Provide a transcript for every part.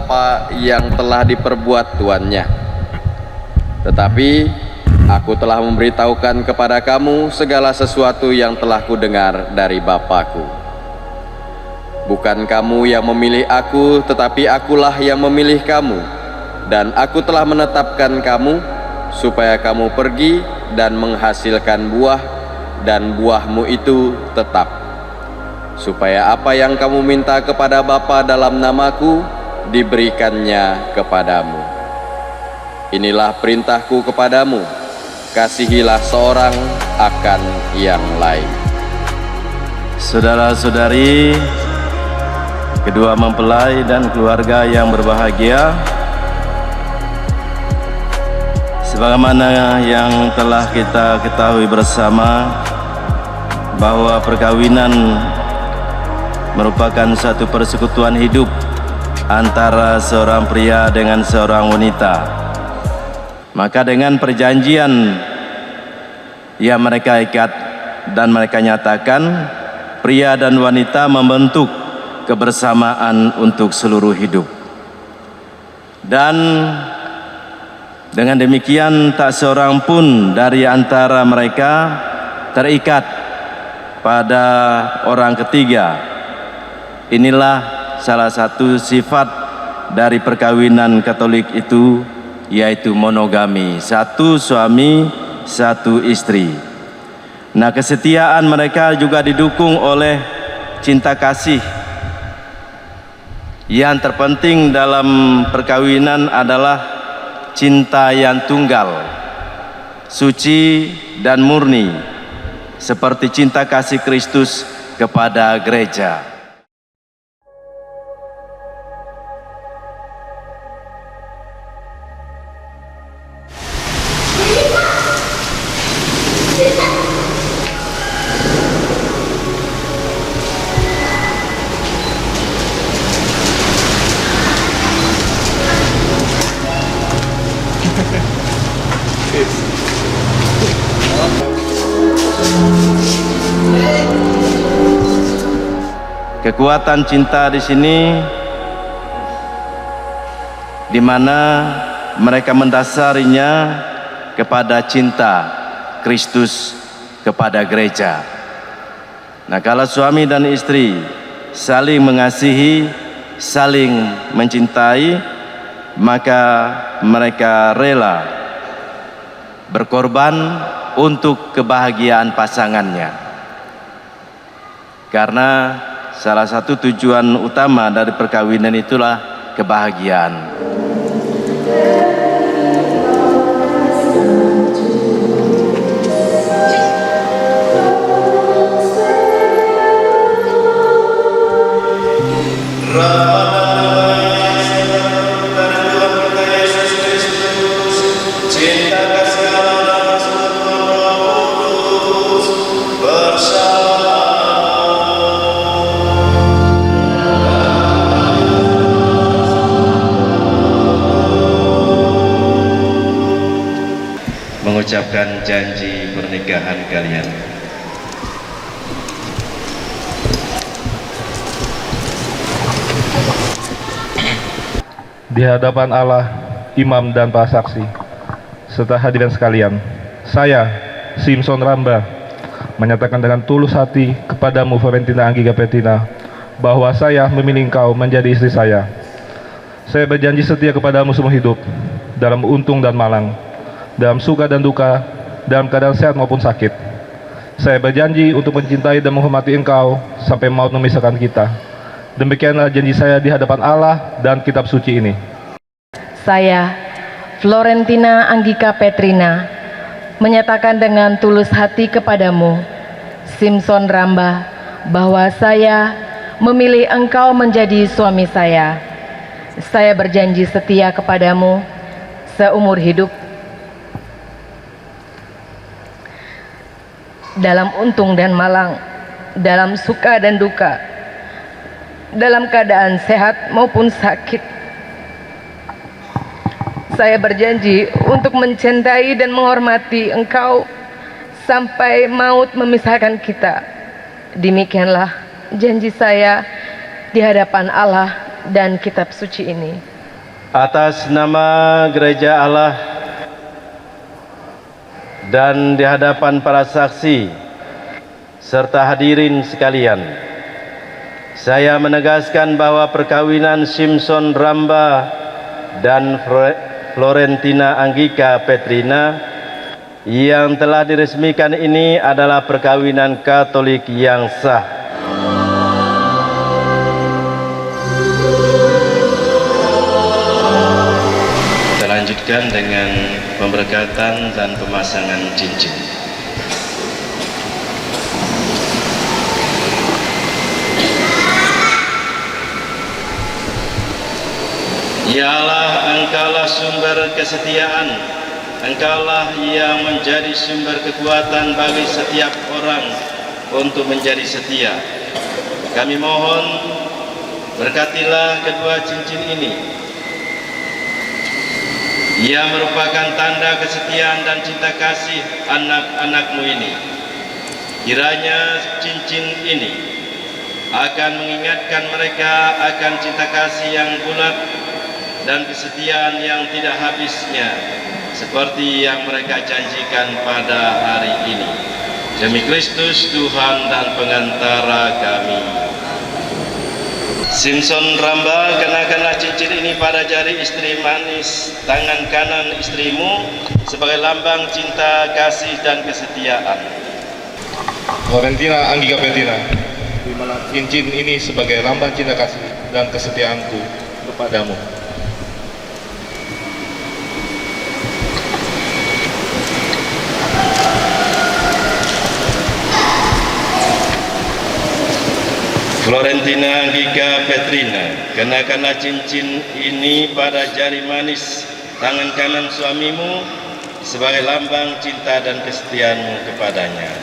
apa yang telah diperbuat tuannya. Tetapi aku telah memberitahukan kepada kamu segala sesuatu yang telah kudengar dari Bapa-Ku. Bukan kamu yang memilih aku, tetapi akulah yang memilih kamu, dan aku telah menetapkan kamu, supaya kamu pergi dan menghasilkan buah, dan buahmu itu tetap, supaya apa yang kamu minta kepada Bapa dalam namaku, diberikannya kepadamu. Inilah perintahku kepadamu, kasihilah seorang akan yang lain. Saudara-saudari, kedua mempelai dan keluarga yang berbahagia, sebagaimana yang telah kita ketahui bersama bahwa perkawinan merupakan satu persekutuan hidup antara seorang pria dengan seorang wanita. Maka dengan perjanjian yang mereka ikat dan mereka nyatakan, pria dan wanita membentuk kebersamaan untuk seluruh hidup. Dan dengan demikian tak seorang pun dari antara mereka terikat pada orang ketiga. Inilah salah satu sifat dari perkawinan Katolik itu, yaitu monogami, satu suami, satu istri. Nah, kesetiaan mereka juga didukung oleh cinta kasih. Yang terpenting dalam perkawinan adalah cinta yang tunggal, suci dan murni, seperti cinta kasih Kristus kepada gereja. Kekuatan cinta di sini, di mana mereka mendasarinya kepada cinta Kristus kepada gereja. Nah, kalau suami dan istri saling mengasihi, saling mencintai, maka mereka rela berkorban untuk kebahagiaan pasangannya. Karena salah satu tujuan utama dari perkawinan itulah kebahagiaan. Mengucapkan janji pernikahan kalian. Di hadapan Allah, imam dan para saksi, serta hadirin sekalian, saya, Simson Ramba, menyatakan dengan tulus hati kepadamu, Florentina Anggika Petrina, bahwa saya memilih engkau menjadi istri saya. Saya berjanji setia kepadamu seumur hidup, dalam untung dan malang, dalam suka dan duka, dalam keadaan sehat maupun sakit. Saya berjanji untuk mencintai dan menghormati engkau sampai maut memisahkan kita. Demikianlah janji saya di hadapan Allah dan kitab suci ini. Saya, Florentina Anggika Petrina, menyatakan dengan tulus hati kepadamu, Simson Ramba, bahwa saya memilih engkau menjadi suami saya. Saya berjanji setia kepadamu seumur hidup, dalam untung dan malang, dalam suka dan duka, dalam keadaan sehat maupun sakit. Saya berjanji untuk mencintai dan menghormati engkau sampai maut memisahkan kita. Demikianlah janji saya di hadapan Allah dan kitab suci ini. Atas nama Gereja Allah dan di hadapan para saksi serta hadirin sekalian, saya menegaskan bahwa perkawinan Simpson Ramba dan Florentina Anggika Petrina yang telah diresmikan ini adalah perkawinan Katolik yang sah. Kita lanjutkan dengan pemberkatan dan pemasangan cincin. Ya Allah, Engkaulah sumber kesetiaan, Engkaulah yang menjadi sumber kekuatan bagi setiap orang untuk menjadi setia. Kami mohon, berkatilah kedua cincin ini. Ia merupakan tanda kesetiaan dan cinta kasih anak-anak-Mu ini. Kiranya cincin ini akan mengingatkan mereka akan cinta kasih yang bulat dan kesetiaan yang tidak habisnya, seperti yang mereka janjikan pada hari ini. Demi Kristus Tuhan dan pengantara kami. Simpson Ramba, kenakanlah cincin ini pada jari istri manis tangan kanan istrimu sebagai lambang cinta kasih dan kesetiaan. Florentina Anggika Petrina, terimalah cincin ini sebagai lambang cinta kasih dan kesetiaanku kepadamu. Florentina Anggika Petrina, kenakanlah cincin ini pada jari manis tangan kanan suamimu sebagai lambang cinta dan kesetiaanmu kepadanya.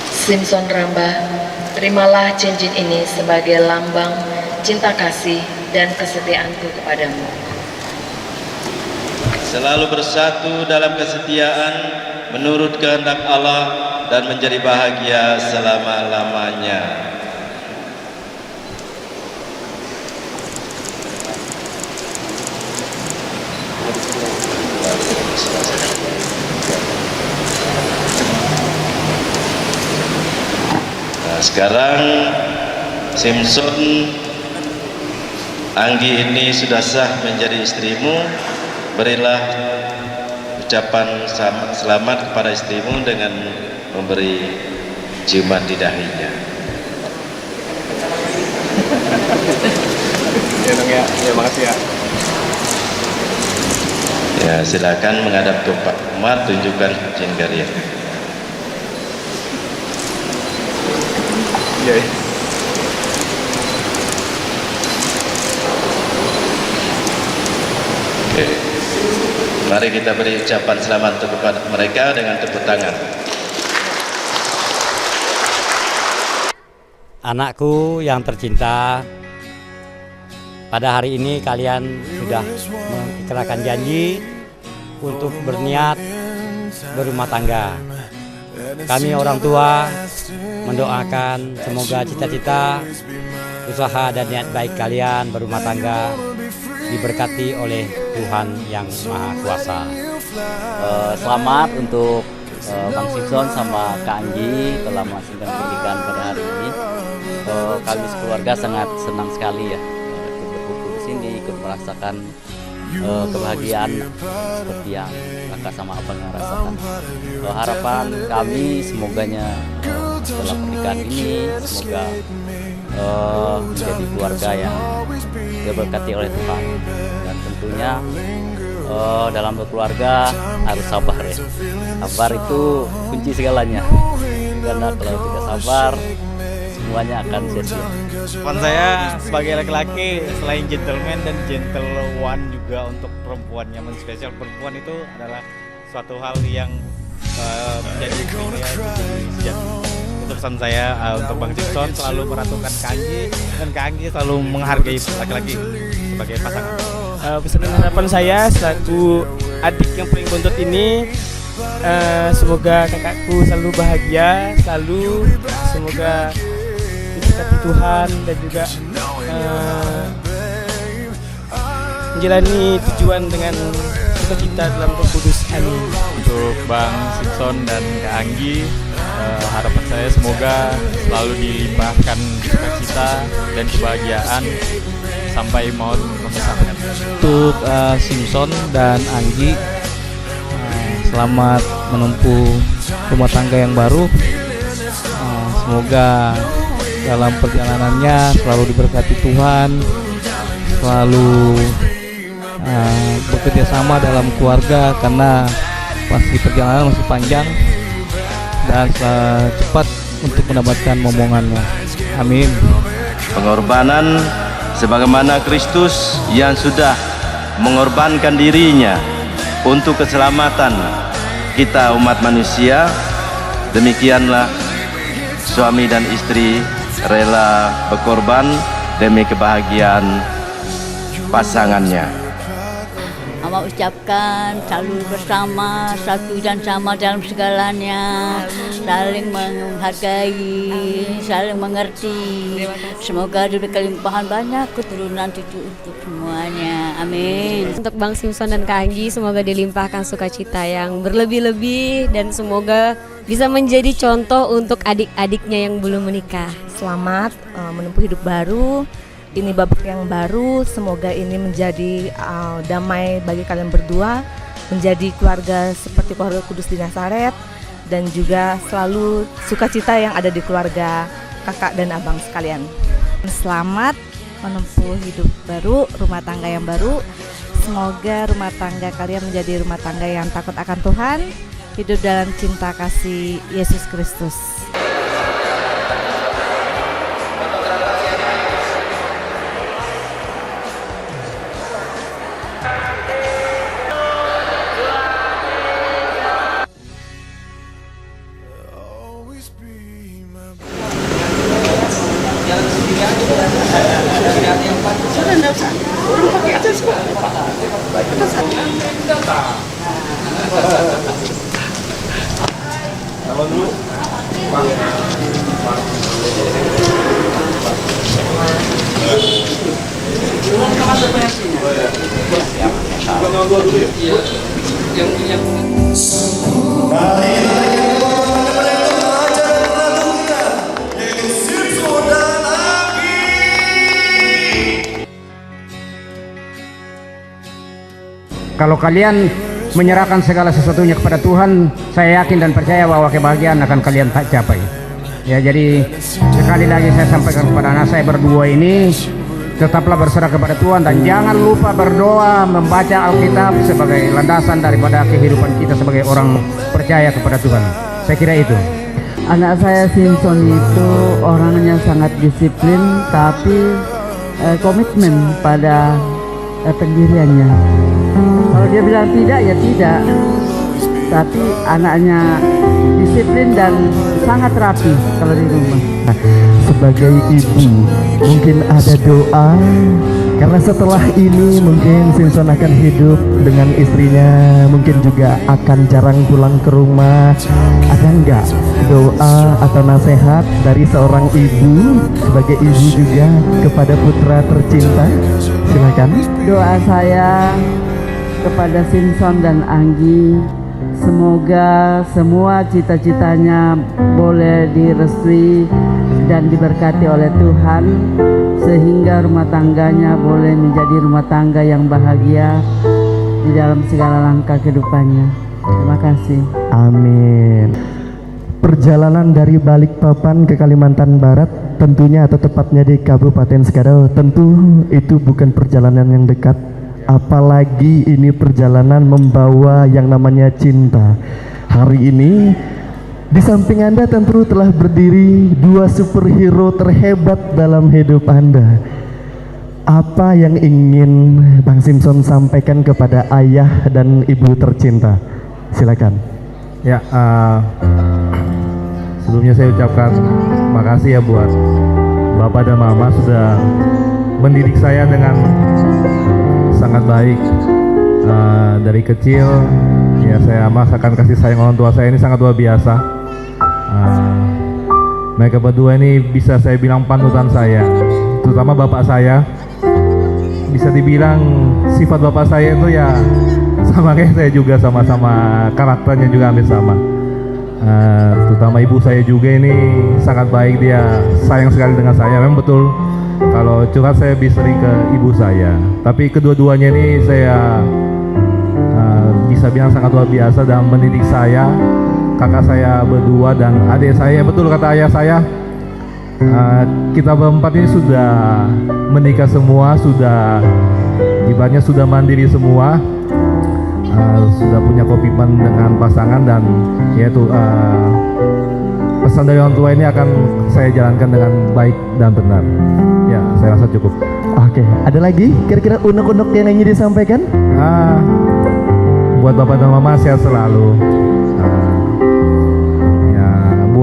Simpson Ramba, terimalah cincin ini sebagai lambang cinta kasih dan kesetiaanku kepadamu. Selalu bersatu dalam kesetiaan menurut kehendak Allah dan menjadi bahagia selama-lamanya. Nah, sekarang Simpson Anggi ini sudah sah menjadi istrimu. Berilah ucapan selamat kepada istrimu dengan memberi ciuman di dahinya. Ya, makasih ya. Ya, silakan menghadap ke Pak Umar, tunjukkan cincin kalian. Iya. Oke. Mari kita beri ucapan selamat kepada mereka dengan tepuk tangan. Anakku yang tercinta, pada hari ini kalian sudah mengikrarkan janji untuk berniat berumah tangga. Kami orang tua mendoakan semoga cita-cita, usaha dan niat baik kalian berumah tangga diberkati oleh Tuhan yang Maha Kuasa. Selamat untuk Bang Simpson sama Kak Anggi telah melangsungkan pernikahan pada hari ini. Kami sekeluarga sangat senang sekali ya ikut berkumpul di sini, ikut merasakan kebahagiaan seperti yang kakak sama abang yang rasakan. Harapan kami semoganya setelah pernikahan ini semoga menjadi keluarga yang diberkati oleh Tuhan, dan tentunya dalam berkeluarga harus sabar ya. Sabar itu kunci segalanya, karena kalau tidak sabar semuanya akan sia-sia. Harapan saya sebagai laki-laki, selain gentleman dan gentlewoman juga untuk perempuan, yang spesial perempuan itu adalah suatu hal yang menjadi istimewa. Itu pesan saya untuk Bang Simpson, selalu meratukan Kak Anggi, dan Kak Anggi selalu menghargai laki-laki sebagai pasangan. Pesan dan harapan saya selaku adik yang paling bontot ini, semoga kakakku selalu bahagia, selalu semoga diberkati Tuhan, dan juga menjalani tujuan dengan sukacita dalam Roh Kudus. Amin. Untuk Bang Simpson dan Kak Anggi, harapan saya semoga selalu dilimpahkan sukacita dan kebahagiaan sampai maut memisahkan. Untuk Simpson dan Anggi, selamat menempuh rumah tangga yang baru. Semoga dalam perjalanannya selalu diberkati Tuhan, selalu bekerja sama dalam keluarga, karena pasti perjalanan masih panjang, dan cepat untuk mendapatkan momongannya. Amin. Pengorbanan sebagaimana Kristus yang sudah mengorbankan dirinya untuk keselamatan kita umat manusia, demikianlah suami dan istri rela berkorban demi kebahagiaan pasangannya. Mama ucapkan selalu bersama, satu dan sama dalam segalanya, saling menghargai, saling mengerti. Semoga diberi kelimpahan banyak keturunan cucu untuk semuanya. Amin. Untuk Bang Simpson dan Kak Anggi, semoga dilimpahkan sukacita yang berlebih-lebih dan semoga bisa menjadi contoh untuk adik-adiknya yang belum menikah. Selamat menempuh hidup baru. Ini babak yang baru, semoga ini menjadi damai bagi kalian berdua, menjadi keluarga seperti keluarga kudus di Nazaret, dan juga selalu sukacita yang ada di keluarga kakak dan abang sekalian. Selamat menempuh hidup baru, rumah tangga yang baru. Semoga rumah tangga kalian menjadi rumah tangga yang takut akan Tuhan, hidup dalam cinta kasih Yesus Kristus. Kalau kalian menyerahkan segala sesuatunya kepada Tuhan, saya yakin dan percaya bahwa kebahagiaan akan kalian tak capai. Ya, jadi sekali lagi saya sampaikan kepada anak saya berdua ini, tetaplah berserah kepada Tuhan dan jangan lupa berdoa, membaca Alkitab sebagai landasan daripada kehidupan kita sebagai orang percaya kepada Tuhan. Saya kira itu. Anak saya Simpson itu orangnya sangat disiplin, tapi komitmen pada pendiriannya. Kalau dia bilang tidak, ya tidak. Tapi anaknya disiplin dan sangat rapi kalau di rumah. Sebagai ibu, mungkin ada doa, karena setelah ini mungkin Simpson akan hidup dengan istrinya, mungkin juga akan jarang pulang ke rumah. Ada enggak doa atau nasihat dari seorang ibu, sebagai ibu juga kepada putra tercinta? Silakan. Doa saya kepada Simpson dan Anggi, semoga semua cita-citanya boleh direstui dan diberkati oleh Tuhan, sehingga rumah tangganya boleh menjadi rumah tangga yang bahagia di dalam segala langkah kehidupannya. Terima kasih. Amin. Perjalanan dari Balikpapan ke Kalimantan Barat, tentunya atau tepatnya di Kabupaten Sekadau, tentu itu bukan perjalanan yang dekat. Apalagi ini perjalanan membawa yang namanya cinta. Hari ini di samping Anda tentu telah berdiri dua superhero terhebat dalam hidup Anda. Apa yang ingin Bang Simpson sampaikan kepada ayah dan ibu tercinta? Silakan. Ya, sebelumnya saya ucapkan makasih ya buat Bapak dan Mama sudah mendidik saya dengan sangat baik. Dari kecil ya saya merasakan kasih sayang orang tua saya ini sangat luar biasa. Mereka berdua ini bisa saya bilang panutan saya, terutama bapak saya. bisa dibilang sifat bapak saya itu ya sama kayak saya juga, sama-sama karakternya juga hampir sama. Terutama ibu saya juga ini sangat baik, dia sayang sekali dengan saya. Memang betul kalau curhat saya lebih sering ke ibu saya, tapi kedua-duanya ini saya bisa bilang sangat luar biasa dalam mendidik saya, kakak saya berdua dan adik saya. Betul kata ayah saya, kita berempat ini sudah menikah semua, sudah ibaratnya sudah mandiri semua, sudah punya komitmen dengan pasangan, dan yaitu pesan dari orang tua ini akan saya jalankan dengan baik dan benar. Ya, saya rasa cukup. Oke, ada lagi kira-kira unek-unek yang ingin disampaikan? Buat bapak dan mama sehat selalu.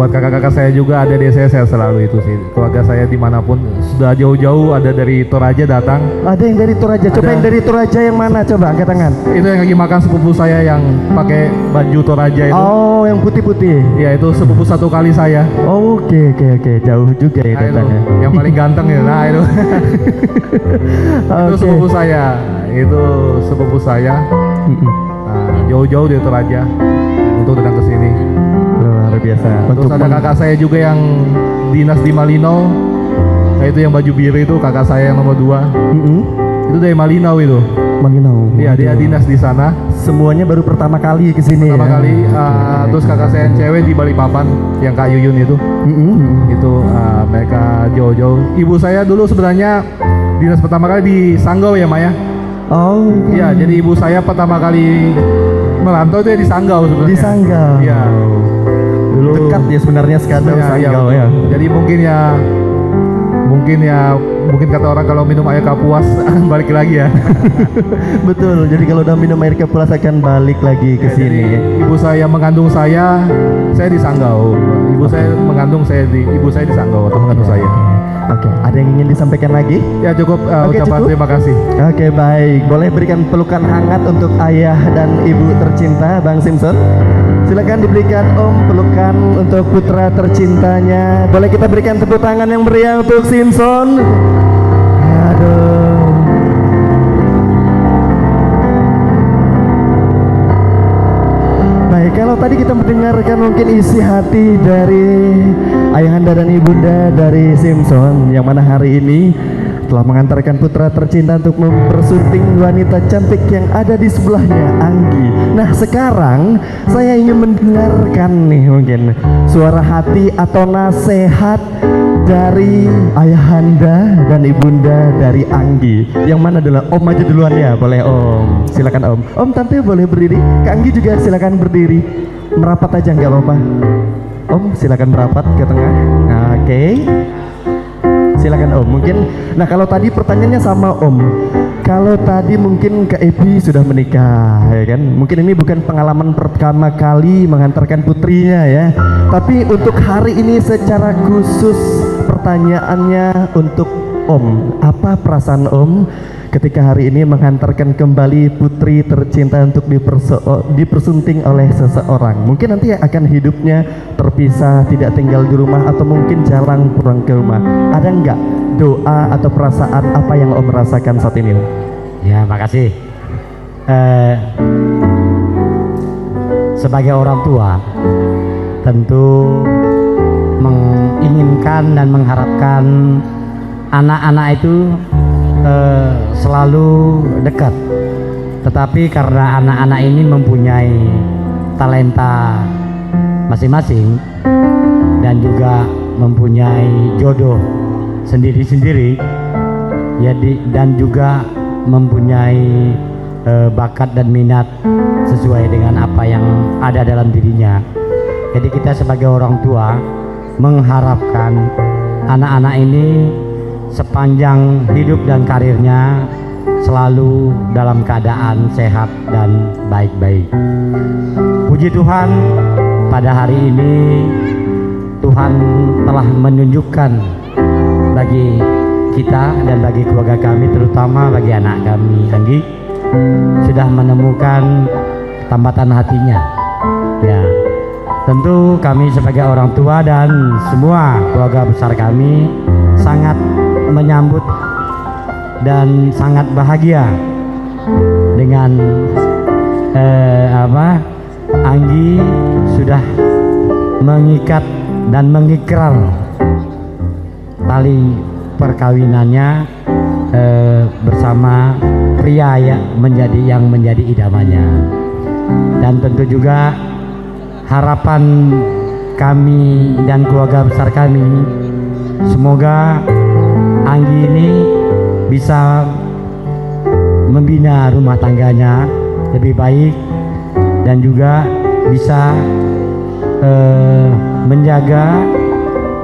Buat kakak-kakak saya juga, ada di saya sehat selalu. Itu sih, keluarga saya dimanapun sudah jauh-jauh, ada dari Toraja datang. Ada yang dari Toraja, coba yang dari Toraja yang mana, coba angkat tangan. Itu yang lagi makan sepupu saya yang pakai baju Toraja itu. Oh, yang putih-putih. Iya, itu sepupu satu kali saya. Oke, jauh juga ya datangnya. Yang paling ganteng ya, nah itu. Itu sepupu saya, jauh-jauh dari Toraja untuk datang ke sini. Luar biasa. Terus ada kakak saya juga yang dinas di Malino, itu yang baju biru itu kakak saya yang nomor 2. Itu dari Malino itu. Malino. Iya, dia dinas di sana. Semuanya baru pertama kali ke sini. Pertama kali. Terus kakak saya yang cewek di Balikpapan, yang Kak Yuyun itu. Itu mereka jauh-jauh. Ibu saya dulu sebenarnya dinas pertama kali di Sanggau ya, Maya. Oh. Iya, jadi ibu saya pertama kali merantau itu ya di Sanggau sebenarnya. Di Sanggau. Iya. Dulu dekat ya sebenarnya Sanggau ya. Jadi mungkin kata orang kalau minum air kapuas balik lagi ya. Betul. Jadi kalau udah minum air kapuas akan balik lagi ke sini. Ibu saya mengandung saya di Sanggau. Ibu saya mengandung ibu saya di Sanggau atau mengandung saya. Oke, ada yang ingin disampaikan lagi? Ya cukup, ucapan terima kasih. Oke, baik. Boleh berikan pelukan hangat untuk ayah dan ibu tercinta Bang Simpson. Silakan diberikan Om pelukan untuk putra tercintanya. Boleh kita berikan tepuk tangan yang meriah untuk Simpson. Aduh. Baik, kalau tadi kita mendengarkan mungkin isi hati dari ayahanda dan ibunda dari Simpson, yang mana hari ini telah mengantarkan putra tercinta untuk mempersunting wanita cantik yang ada di sebelahnya, Anggi. Nah, sekarang saya ingin mendengarkan nih mungkin suara hati atau nasihat dari ayahanda dan ibunda dari Anggi. Yang mana adalah Om aja duluan ya, boleh Om. Silakan Om. Om, tante boleh berdiri. Kak Anggi juga silakan berdiri. Merapat aja nggak apa-apa. Om, silakan merapat ke tengah. Oke. Silakan Om. Mungkin, nah kalau tadi pertanyaannya sama Om. Kalau tadi mungkin Kak Ebi sudah menikah, ya kan? Mungkin ini bukan pengalaman pertama kali mengantarkan putrinya ya. Tapi untuk hari ini secara khusus pertanyaannya untuk Om. Apa perasaan Om ketika hari ini menghantarkan kembali putri tercinta untuk dipersunting oleh seseorang? Mungkin nanti akan hidupnya terpisah, tidak tinggal di rumah, atau mungkin jarang pulang ke rumah. Ada enggak doa atau perasaan apa yang Om rasakan saat ini? Ya, makasih. Sebagai orang tua, tentu menginginkan dan mengharapkan anak-anak itu selalu dekat. Tetapi karena anak-anak ini mempunyai talenta masing-masing dan juga mempunyai jodoh sendiri-sendiri, ya, dan juga mempunyai bakat dan minat sesuai dengan apa yang ada dalam dirinya. Jadi kita sebagai orang tua mengharapkan anak-anak ini sepanjang hidup dan karirnya selalu dalam keadaan sehat dan baik-baik. Puji Tuhan, pada hari ini Tuhan telah menunjukkan bagi kita dan bagi keluarga kami, terutama bagi anak kami Anggi, sudah menemukan tambatan hatinya. Ya, tentu kami sebagai orang tua dan semua keluarga besar kami sangat menyambut dan sangat bahagia dengan Anggi sudah mengikat dan mengikrar tali perkawinannya bersama pria yang menjadi idamannya. Dan tentu juga harapan kami dan keluarga besar kami, semoga Anggi ini bisa membina rumah tangganya lebih baik dan juga bisa menjaga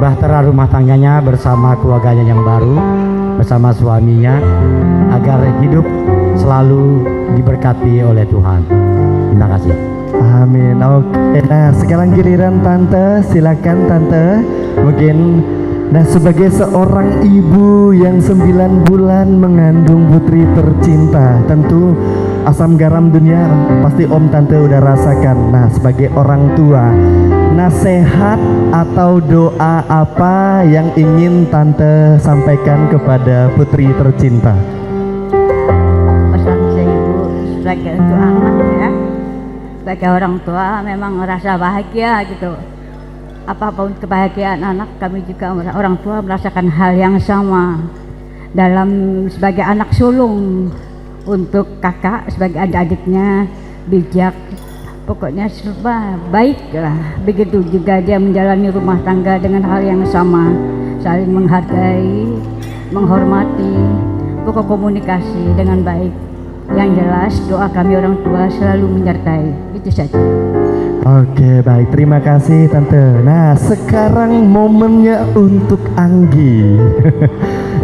bahtera rumah tangganya bersama keluarganya yang baru, bersama suaminya, agar hidup selalu diberkati oleh Tuhan. Terima kasih. Amin. Oke, nah sekarang giliran Tante, silakan Tante. Mungkin, nah sebagai seorang ibu yang 9 bulan mengandung putri tercinta, tentu asam garam dunia pasti Om Tante udah rasakan. Nah sebagai orang tua, nasihat atau doa apa yang ingin Tante sampaikan kepada putri tercinta? Pesan saya ibu sebagai untuk anak ya, sebagai orang tua memang merasa bahagia gitu. Apapun kebahagiaan anak, kami juga orang tua merasakan hal yang sama. Dalam sebagai anak sulung untuk kakak, sebagai adik-adiknya bijak, pokoknya serba baik lah. Begitu juga dia menjalani rumah tangga dengan hal yang sama, saling menghargai, menghormati, pokok komunikasi dengan baik. Yang jelas doa kami orang tua selalu menyertai, itu saja. Oke, baik, terima kasih Tante. Nah sekarang momennya untuk Anggi.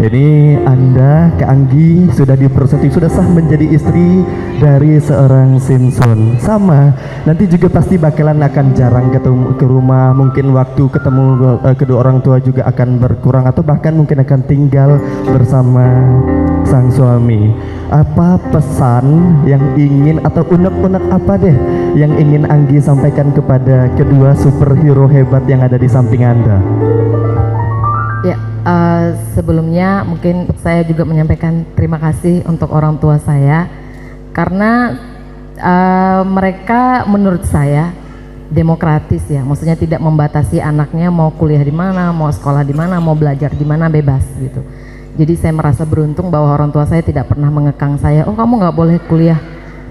Ini Anda, Kak Anggi, sudah dipersetujui, sudah sah menjadi istri dari seorang Simpson. Sama, nanti juga pasti bakalan akan jarang ketemu ke rumah. Mungkin waktu ketemu kedua orang tua juga akan berkurang, atau bahkan mungkin akan tinggal bersama sang suami. Apa pesan yang ingin, atau unek-unek apa deh yang ingin Anggi sampaikan kepada kedua superhero hebat yang ada di samping Anda? Ya, sebelumnya mungkin saya juga menyampaikan terima kasih untuk orang tua saya, karena mereka menurut saya demokratis ya, maksudnya tidak membatasi anaknya mau kuliah di mana, mau sekolah di mana, mau belajar di mana, bebas gitu. Jadi saya merasa beruntung bahwa orang tua saya tidak pernah mengekang saya, oh kamu nggak boleh kuliah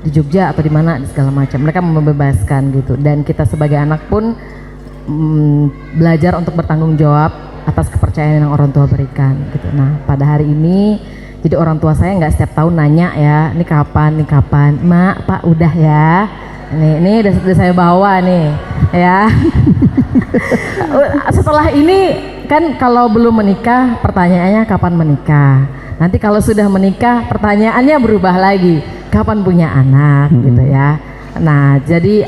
di Jogja atau di mana segala macam. Mereka membebaskan gitu, dan kita sebagai anak pun belajar untuk bertanggung jawab atas kepercayaan yang orang tua berikan gitu. Nah pada hari ini jadi orang tua saya nggak setiap tahun nanya ya, ini kapan, Mak, Pak udah ya, ini udah saya bawa nih ya. Setelah ini kan kalau belum menikah pertanyaannya kapan menikah, nanti kalau sudah menikah pertanyaannya berubah lagi, kapan punya anak gitu ya. Nah jadi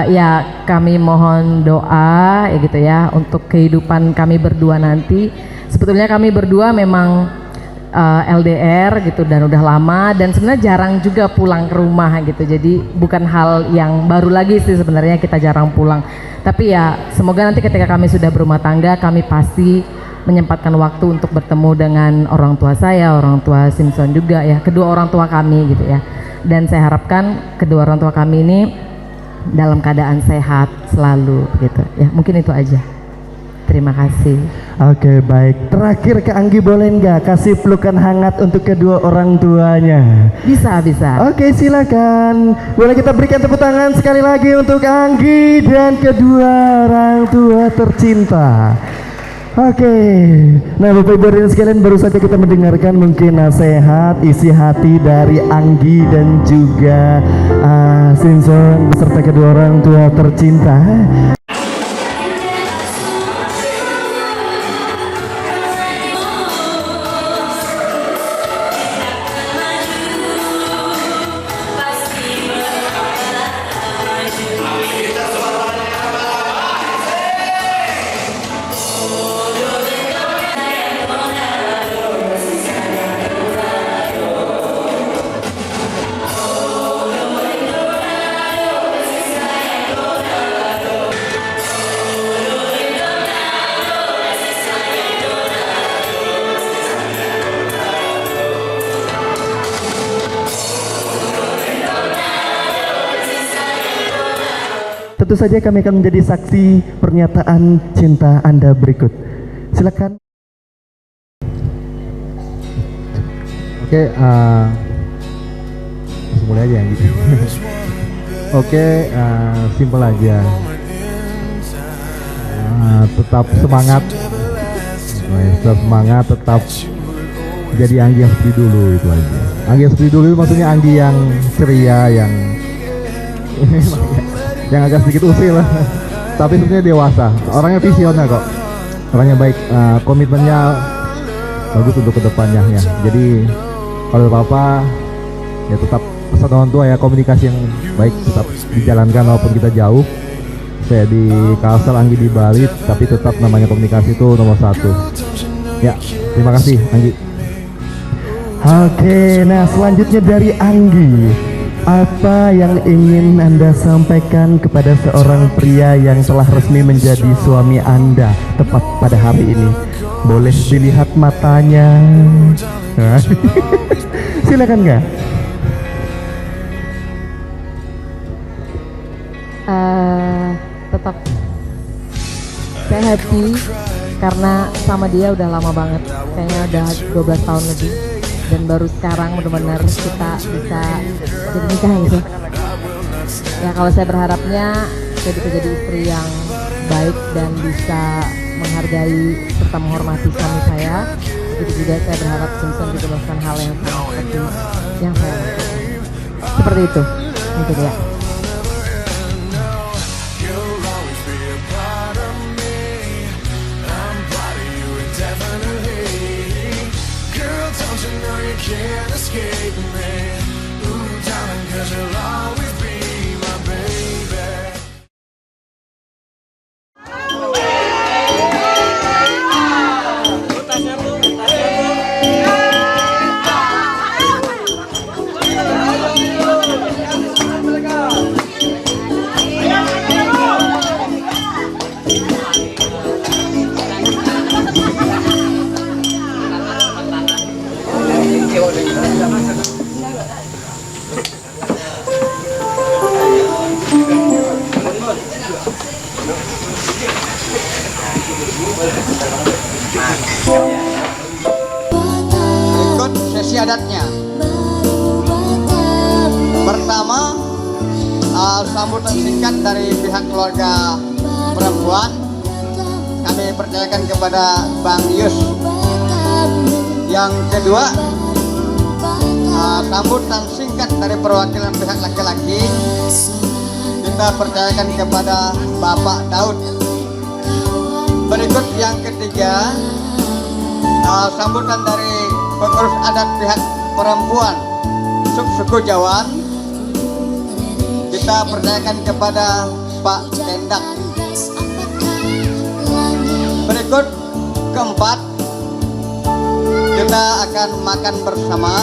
ya kami mohon doa ya gitu ya untuk kehidupan kami berdua nanti. Sebetulnya kami berdua memang LDR gitu dan udah lama, dan sebenarnya jarang juga pulang ke rumah gitu. Jadi bukan hal yang baru lagi sih sebenarnya kita jarang pulang. Tapi ya semoga nanti ketika kami sudah berumah tangga, kami pasti menyempatkan waktu untuk bertemu dengan orang tua saya, orang tua Simpson juga ya, kedua orang tua kami gitu ya. Dan saya harapkan kedua orang tua kami ini dalam keadaan sehat selalu gitu ya. Mungkin itu aja. Terima kasih. Oke, baik. Terakhir Kak Anggi, boleh nggak kasih pelukan hangat untuk kedua orang tuanya? Bisa. Oke, silakan. Boleh kita berikan tepuk tangan sekali lagi untuk Anggi dan kedua orang tua tercinta. Oke, nah Bapak Ibu hadirin sekalian, baru saja kita mendengarkan mungkin nasihat isi hati dari Anggi dan juga Simpson beserta kedua orang tua tercinta. tentu saja kami akan menjadi saksi pernyataan cinta Anda berikut. Silakan. Oke, mulai aja gitu. Oke, simpel aja. Tetap semangat, tetap jadi Anggi yang seperti dulu, itu aja. Anggi yang seperti dulu itu maksudnya Anggi yang ceria, yang agak sedikit usil lah. Tapi sebenarnya dewasa, orangnya visioner kok, orangnya baik, komitmennya bagus untuk kedepannya ya. Jadi kalau Papa ya tetap pesan orang tua ya, komunikasi yang baik tetap dijalankan walaupun kita jauh. Saya di Kalsel, Anggi di Bali, tapi tetap namanya komunikasi itu nomor 1. Ya, terima kasih Anggi. Oke, nah selanjutnya dari Anggi, apa yang ingin Anda sampaikan kepada seorang pria yang telah resmi menjadi suami Anda tepat pada hari ini? Boleh dilihat matanya. Silakan nggak? Tetap saya happy karena sama dia udah lama banget, kayaknya udah 12 tahun lebih, dan baru sekarang benar-benar kita bisa jadi nikah gitu. Ya kalau saya berharapnya saya bisa jadi istri yang baik dan bisa menghargai serta menghormati suami saya. Begitu juga saya berharap Simpson juga melakukan hal yang sama seperti yang saya lakukan. Seperti itu dia. Can't escape me, ooh darling, 'cause you'll always be my baby. Berikut sesi adatnya. Pertama, sambutan singkat dari pihak keluarga perempuan. Kami percayakan kepada Bang Yus. Yang kedua, sambutan singkat dari perwakilan pihak laki-laki. Kita percayakan kepada Bapak Daud. Berikut yang ketiga, sambutan dari pengurus adat pihak perempuan suku Jawan. Kita percayakan kepada Pak Tendak. Berikut keempat, kita akan makan bersama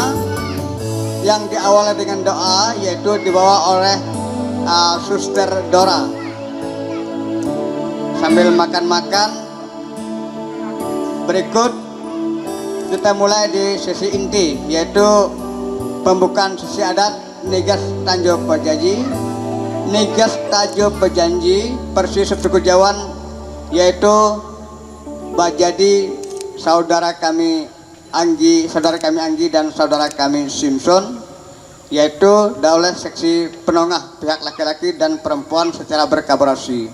yang diawali dengan doa, yaitu dibawa oleh Suster Dora. Sambil makan-makan, berikut kita mulai di sesi inti, yaitu pembukaan sesi adat Nigas Tanjo Pejanji. Nigas Tanjo Pejanji persis suku Jawan, yaitu Bajadi saudara kami Anggi dan saudara kami Simpson, yaitu oleh seksi penongah pihak laki-laki dan perempuan secara berkolaborasi.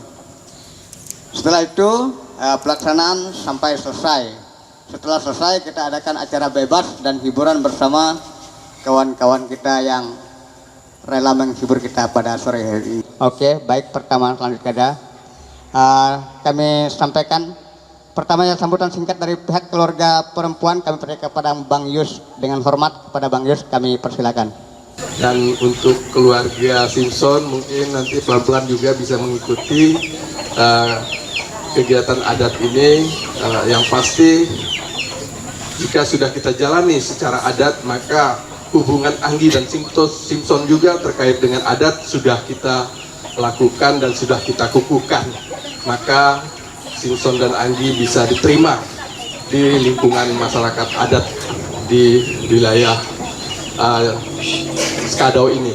Setelah itu pelaksanaan sampai selesai. Setelah selesai kita adakan acara bebas dan hiburan bersama kawan-kawan kita yang rela menghibur kita pada sore hari ini. Oke, baik, pertama selanjutnya kami sampaikan pertamanya sambutan singkat dari pihak keluarga perempuan. Kami percaya kepada Bang Yus. Dengan hormat kepada Bang Yus kami persilakan. Dan untuk keluarga Simpson mungkin nanti pelan-pelan juga bisa mengikuti kegiatan adat ini. Yang pasti jika sudah kita jalani secara adat, maka hubungan Anggi dan Simpson juga terkait dengan adat sudah kita lakukan dan sudah kita kukuhkan. Maka Simpson dan Anggi bisa diterima di lingkungan masyarakat adat di wilayah Skadau ini.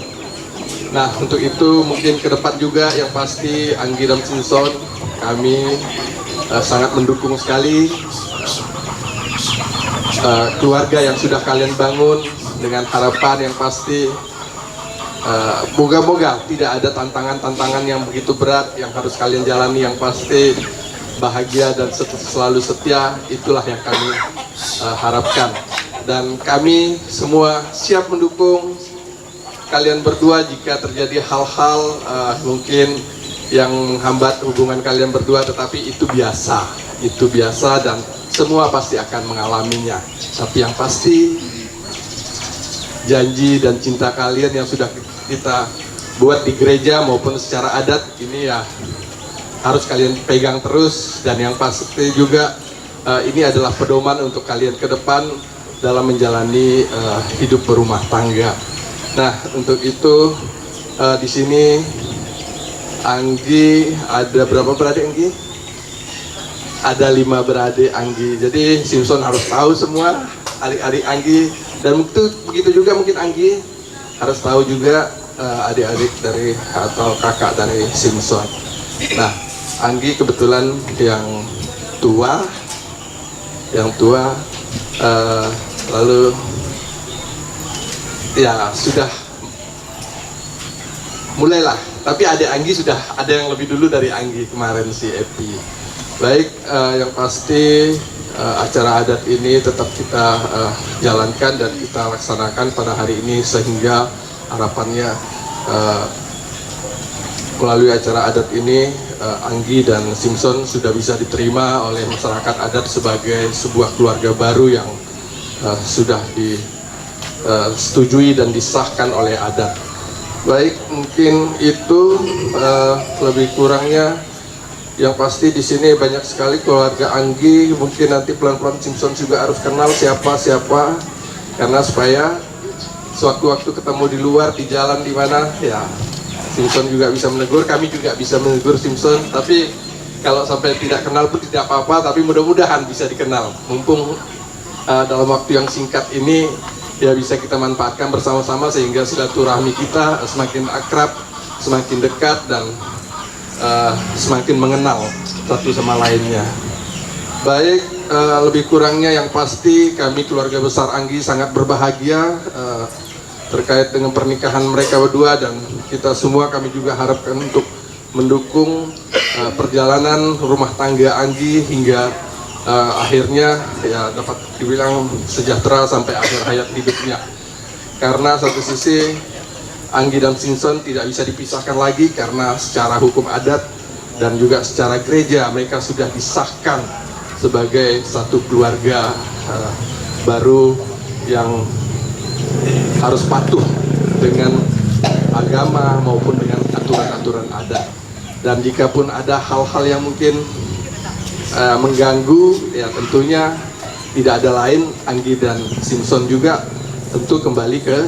Nah, untuk itu mungkin ke depan juga yang pasti Anggi dan Simpson kami sangat mendukung sekali keluarga yang sudah kalian bangun, dengan harapan yang pasti moga-moga tidak ada tantangan-tantangan yang begitu berat yang harus kalian jalani, yang pasti bahagia dan selalu setia. Itulah yang kami harapkan, dan kami semua siap mendukung kalian berdua jika terjadi hal-hal mungkin yang menghambat hubungan kalian berdua, tetapi itu biasa dan semua pasti akan mengalaminya. Tapi yang pasti janji dan cinta kalian yang sudah kita buat di gereja maupun secara adat ini ya harus kalian pegang terus, dan yang pasti juga ini adalah pedoman untuk kalian ke depan dalam menjalani hidup berumah tangga. Nah, untuk itu di sini Anggi ada berapa beradik Anggi? Ada 5 beradik Anggi. Jadi Simpson harus tahu semua adik-adik Anggi, dan begitu juga mungkin Anggi harus tahu juga adik-adik dari atau kakak dari Simpson. Nah, Anggi kebetulan yang tua, lalu ya sudah mulailah, tapi adik Anggi sudah ada yang lebih dulu dari Anggi kemarin, si Epi. Baik, yang pasti acara adat ini tetap kita jalankan dan kita laksanakan pada hari ini, sehingga harapannya melalui acara adat ini Anggi dan Simpson sudah bisa diterima oleh masyarakat adat sebagai sebuah keluarga baru yang sudah disetujui dan disahkan oleh adat. Baik, mungkin itu lebih kurangnya. Yang pasti di sini banyak sekali keluarga Anggi. Mungkin nanti pelan-pelan Simpson juga harus kenal siapa-siapa, karena supaya sewaktu-waktu ketemu di luar, di jalan, di mana ya Simpson juga bisa menegur, kami juga bisa menegur Simpson. Tapi kalau sampai tidak kenal pun tidak apa-apa, tapi mudah-mudahan bisa dikenal. Mumpung dalam waktu yang singkat ini ya bisa kita manfaatkan bersama-sama, sehingga silaturahmi kita semakin akrab, semakin dekat, dan semakin mengenal satu sama lainnya. Baik, lebih kurangnya yang pasti kami keluarga besar Anggi sangat berbahagia terkait dengan pernikahan mereka berdua, dan kita semua kami juga harapkan untuk mendukung perjalanan rumah tangga Anggi hingga akhirnya ya dapat dibilang sejahtera sampai akhir hayat hidupnya. Karena satu sisi Anggi dan Simpson tidak bisa dipisahkan lagi, karena secara hukum adat dan juga secara gereja mereka sudah disahkan sebagai satu keluarga baru yang harus patuh dengan agama maupun dengan aturan-aturan adat. Dan jika pun ada hal-hal yang mungkin mengganggu, ya tentunya tidak ada lain, Anggi dan Simpson juga tentu kembali ke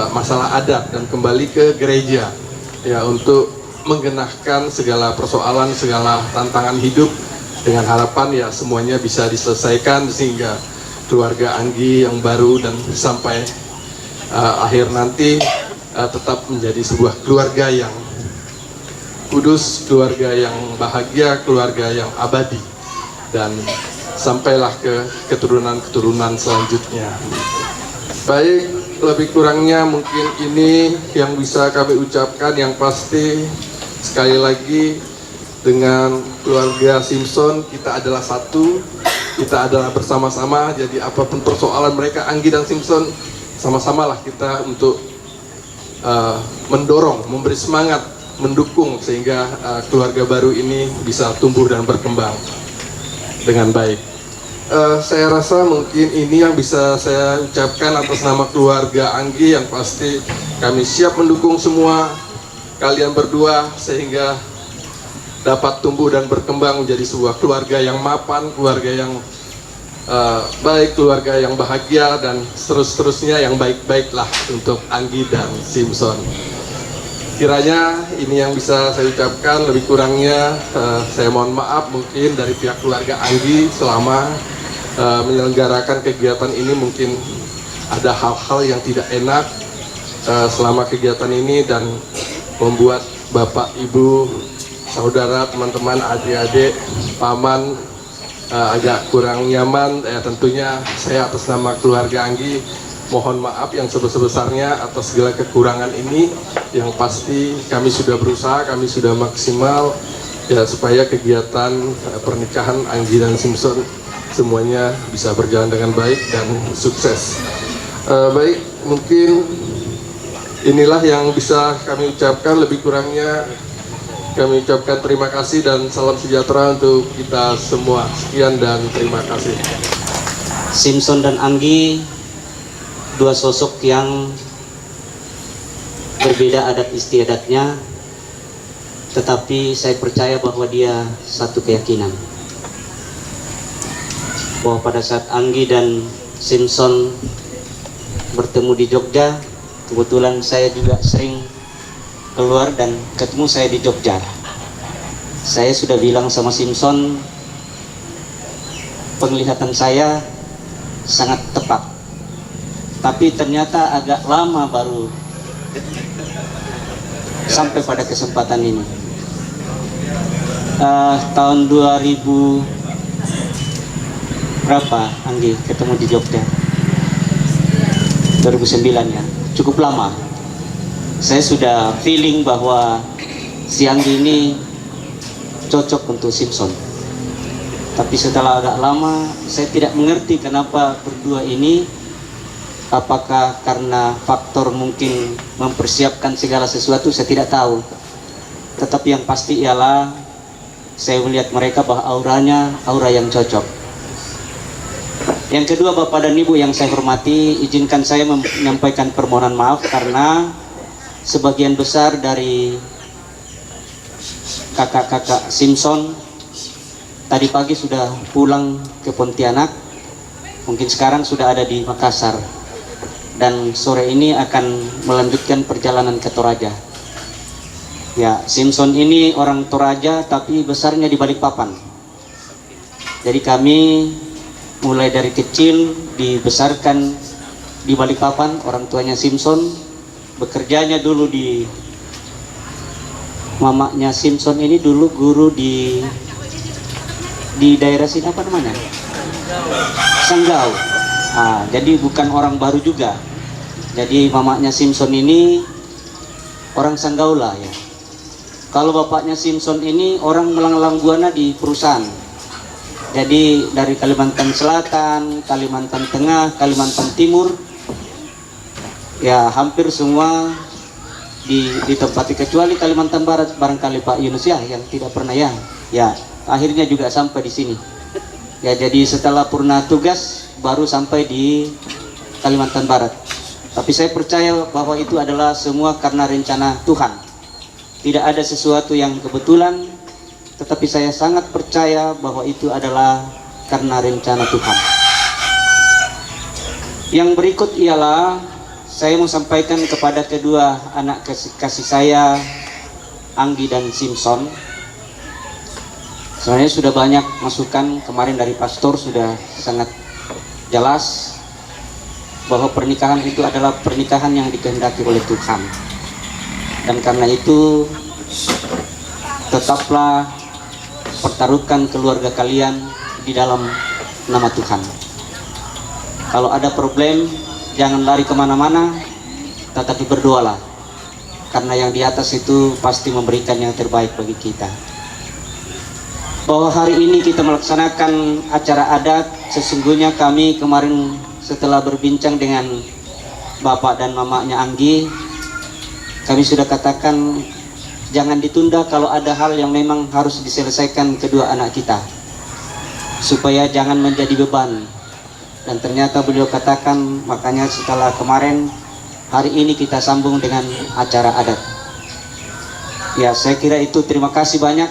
masalah adat dan kembali ke gereja ya untuk menggenahkan segala persoalan, segala tantangan hidup, dengan harapan ya semuanya bisa diselesaikan sehingga keluarga Anggi yang baru dan sampai akhir nanti tetap menjadi sebuah keluarga yang kudus, keluarga yang bahagia, keluarga yang abadi, dan sampailah ke keturunan-keturunan selanjutnya. Baik, lebih kurangnya mungkin ini yang bisa kami ucapkan. Yang pasti sekali lagi dengan keluarga Simpson kita adalah satu, kita adalah bersama-sama. Jadi apapun persoalan mereka, Anggi dan Simpson, sama-samalah kita untuk mendorong, memberi semangat, mendukung sehingga keluarga baru ini bisa tumbuh dan berkembang dengan baik. Saya rasa mungkin ini yang bisa saya ucapkan atas nama keluarga Anggi. Yang pasti kami siap mendukung semua kalian berdua sehingga dapat tumbuh dan berkembang menjadi sebuah keluarga yang mapan, keluarga yang baik, keluarga yang bahagia, dan seterusnya yang baik-baiklah untuk Anggi dan Simpson. Kiranya ini yang bisa saya ucapkan. Lebih kurangnya saya mohon maaf mungkin dari pihak keluarga Anggi selama menyelenggarakan kegiatan ini mungkin ada hal-hal yang tidak enak selama kegiatan ini dan membuat Bapak, Ibu, saudara, teman-teman, adik-adik, paman agak kurang nyaman. Tentunya saya atas nama keluarga Anggi mohon maaf yang sebesar-besarnya atas segala kekurangan ini. Yang pasti kami sudah berusaha, kami sudah maksimal ya supaya kegiatan pernikahan Anggi dan Simpson semuanya bisa berjalan dengan baik dan sukses. Baik, mungkin inilah yang bisa kami ucapkan. Lebih kurangnya kami ucapkan terima kasih dan salam sejahtera untuk kita semua. Sekian dan terima kasih. Simpson dan Anggi, dua sosok yang berbeda adat istiadatnya, tetapi saya percaya bahwa dia satu keyakinan bahwa pada saat Anggi dan Simpson bertemu di Jogja, kebetulan saya juga sering keluar dan ketemu saya di Jogja. Saya sudah bilang sama Simpson, penglihatan saya sangat tepat, tapi ternyata agak lama baru sampai pada kesempatan ini. Tahun 2000 berapa Anggi ketemu di Jogja? 2009 ya, cukup lama. Saya sudah feeling bahwa si Anggi ini cocok untuk Simpson. Tapi setelah agak lama, saya tidak mengerti kenapa berdua ini, apakah karena faktor mungkin mempersiapkan segala sesuatu, saya tidak tahu. Tetapi yang pasti ialah saya melihat mereka bahwa auranya aura yang cocok. Yang kedua, Bapak dan Ibu yang saya hormati, izinkan saya menyampaikan permohonan maaf karena sebagian besar dari kakak-kakak Simpson tadi pagi sudah pulang ke Pontianak, mungkin sekarang sudah ada di Makassar, dan sore ini akan melanjutkan perjalanan ke Toraja. Ya, Simpson ini orang Toraja tapi besarnya di Balikpapan. Jadi kami mulai dari kecil dibesarkan di Balikpapan. Orang tuanya Simpson, bekerjanya dulu di mamanya Simpson ini dulu guru di daerah sini, apa namanya? Sanggau. Jadi bukan orang baru juga. Jadi mamanya Simpson ini orang Sanggau lah ya. Kalau bapaknya Simpson ini orang Melanglang Buana di perusahaan. Jadi dari Kalimantan Selatan, Kalimantan Tengah, Kalimantan Timur, ya hampir semua ditempati kecuali Kalimantan Barat, barangkali Pak Yunus ya yang tidak pernah ya akhirnya juga sampai di sini ya. Jadi setelah purna tugas baru sampai di Kalimantan Barat. Tapi saya percaya bahwa itu adalah semua karena rencana Tuhan, tidak ada sesuatu yang kebetulan, tetapi saya sangat percaya bahwa itu adalah karena rencana Tuhan. Yang berikut ialah saya mau sampaikan kepada kedua anak kasih saya, Anggi dan Simpson. Sebenarnya sudah banyak masukan kemarin dari pastor, sudah sangat jelas bahwa pernikahan itu adalah pernikahan yang dikehendaki oleh Tuhan. Dan karena itu tetaplah pertaruhkan keluarga kalian di dalam nama Tuhan. Kalau ada problem, jangan lari kemana-mana, tetapi berdoalah, karena yang di atas itu pasti memberikan yang terbaik bagi kita. Bahwa hari ini kita melaksanakan acara adat, sesungguhnya kami kemarin setelah berbincang dengan bapak dan mamanya Anggi, kami sudah katakan jangan ditunda kalau ada hal yang memang harus diselesaikan kedua anak kita, supaya jangan menjadi beban. Dan ternyata beliau katakan, makanya setelah kemarin, hari ini kita sambung dengan acara adat. Ya, saya kira itu. Terima kasih banyak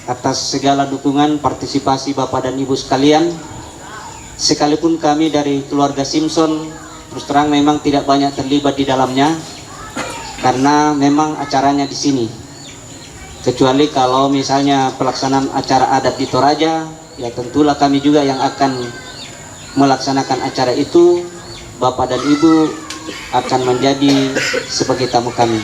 atas segala dukungan, partisipasi Bapak dan Ibu sekalian. Sekalipun kami dari keluarga Simpson terus terang memang tidak banyak terlibat di dalamnya, karena memang acaranya di sini. Kecuali kalau misalnya pelaksanaan acara adat di Toraja, ya tentulah kami juga yang akan melaksanakan acara itu. Bapak dan Ibu akan menjadi sebagai tamu kami.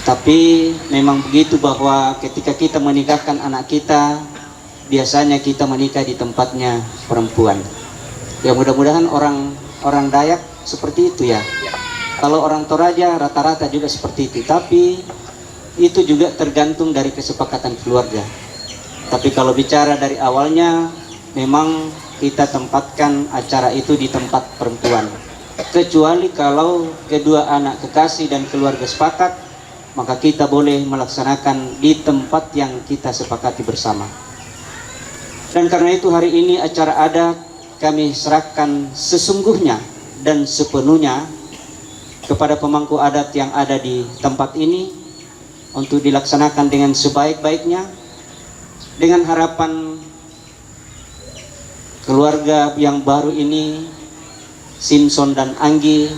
Tapi memang begitu bahwa ketika kita menikahkan anak kita, biasanya kita menikah di tempatnya perempuan. Ya mudah-mudahan orang Dayak seperti itu ya. Kalau orang Toraja rata-rata juga seperti itu. Tapi itu juga tergantung dari kesepakatan keluarga. Tapi kalau bicara dari awalnya, memang kita tempatkan acara itu di tempat perempuan. Kecuali kalau kedua anak kekasih dan keluarga sepakat, maka kita boleh melaksanakan di tempat yang kita sepakati bersama. Dan karena itu hari ini acara adat kami serahkan sesungguhnya dan sepenuhnya kepada pemangku adat yang ada di tempat ini untuk dilaksanakan dengan sebaik-baiknya, dengan harapan keluarga yang baru ini, Simpson dan Anggi,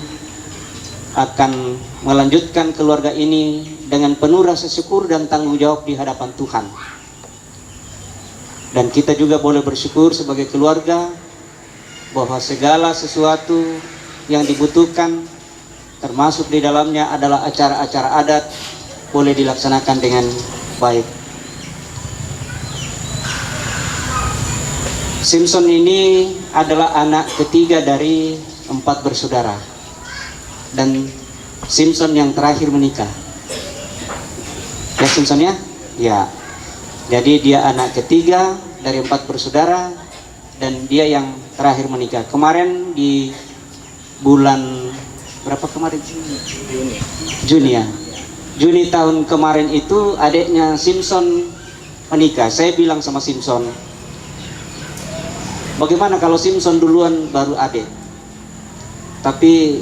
akan melanjutkan keluarga ini dengan penuh rasa syukur dan tanggung jawab di hadapan Tuhan. Dan kita juga boleh bersyukur sebagai keluarga bahwa segala sesuatu yang dibutuhkan, termasuk di dalamnya adalah acara-acara adat, boleh dilaksanakan dengan baik. Simpson ini adalah anak ketiga dari 4 bersaudara, dan Simpson yang terakhir menikah. Ya Simpson ya? Ya. Jadi dia anak ketiga dari 4 bersaudara dan dia yang terakhir menikah. Kemarin di bulan berapa kemarin? Juni ya. Juni tahun kemarin itu adiknya Simpson menikah. Saya bilang sama Simpson, bagaimana kalau Simpson duluan baru adik? Tapi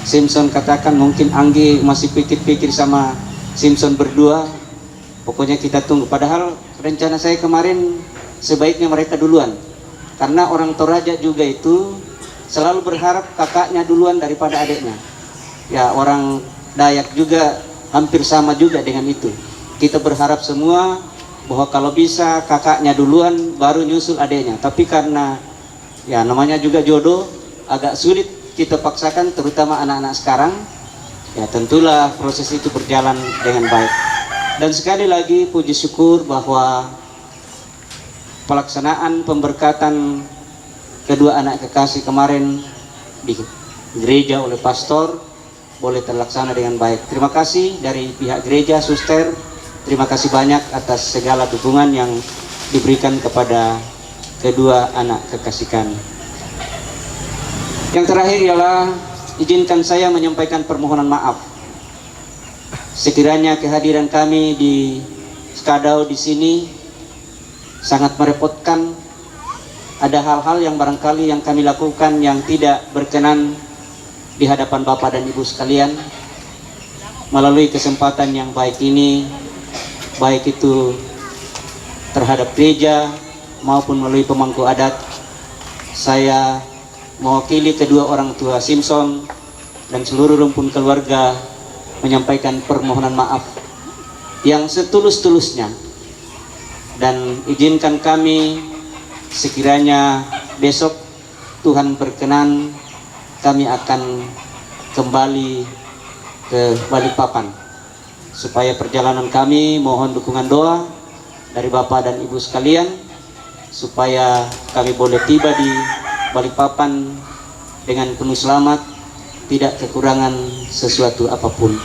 Simpson katakan mungkin Anggi masih pikir-pikir sama Simpson berdua. Pokoknya kita tunggu. Padahal rencana saya kemarin sebaiknya mereka duluan, karena orang Toraja juga itu selalu berharap kakaknya duluan daripada adiknya. Ya orang Dayak juga hampir sama juga dengan itu. Kita berharap semua bahwa kalau bisa kakaknya duluan baru nyusul adiknya. Tapi karena ya namanya juga jodoh, agak sulit kita paksakan, terutama anak-anak sekarang. Ya tentulah proses itu berjalan dengan baik. Dan sekali lagi puji syukur bahwa pelaksanaan pemberkatan kedua anak kekasih kemarin di gereja oleh pastor boleh terlaksana dengan baik. Terima kasih dari pihak gereja, suster. Terima kasih banyak atas segala dukungan yang diberikan kepada kedua anak kekasih kami. Yang terakhir ialah izinkan saya menyampaikan permohonan maaf. Sekiranya kehadiran kami di Skadau di sini sangat merepotkan, ada hal-hal yang barangkali yang kami lakukan yang tidak berkenan di hadapan Bapak dan Ibu sekalian. Melalui kesempatan yang baik ini, baik itu terhadap gereja maupun melalui pemangku adat, saya mewakili kedua orang tua Simpson dan seluruh rumpun keluarga menyampaikan permohonan maaf yang setulus-tulusnya, dan izinkan kami sekiranya besok Tuhan berkenan kami akan kembali ke Balikpapan, supaya perjalanan kami mohon dukungan doa dari Bapak dan Ibu sekalian supaya kami boleh tiba di Balikpapan dengan penuh selamat, tidak kekurangan sesuatu apapun.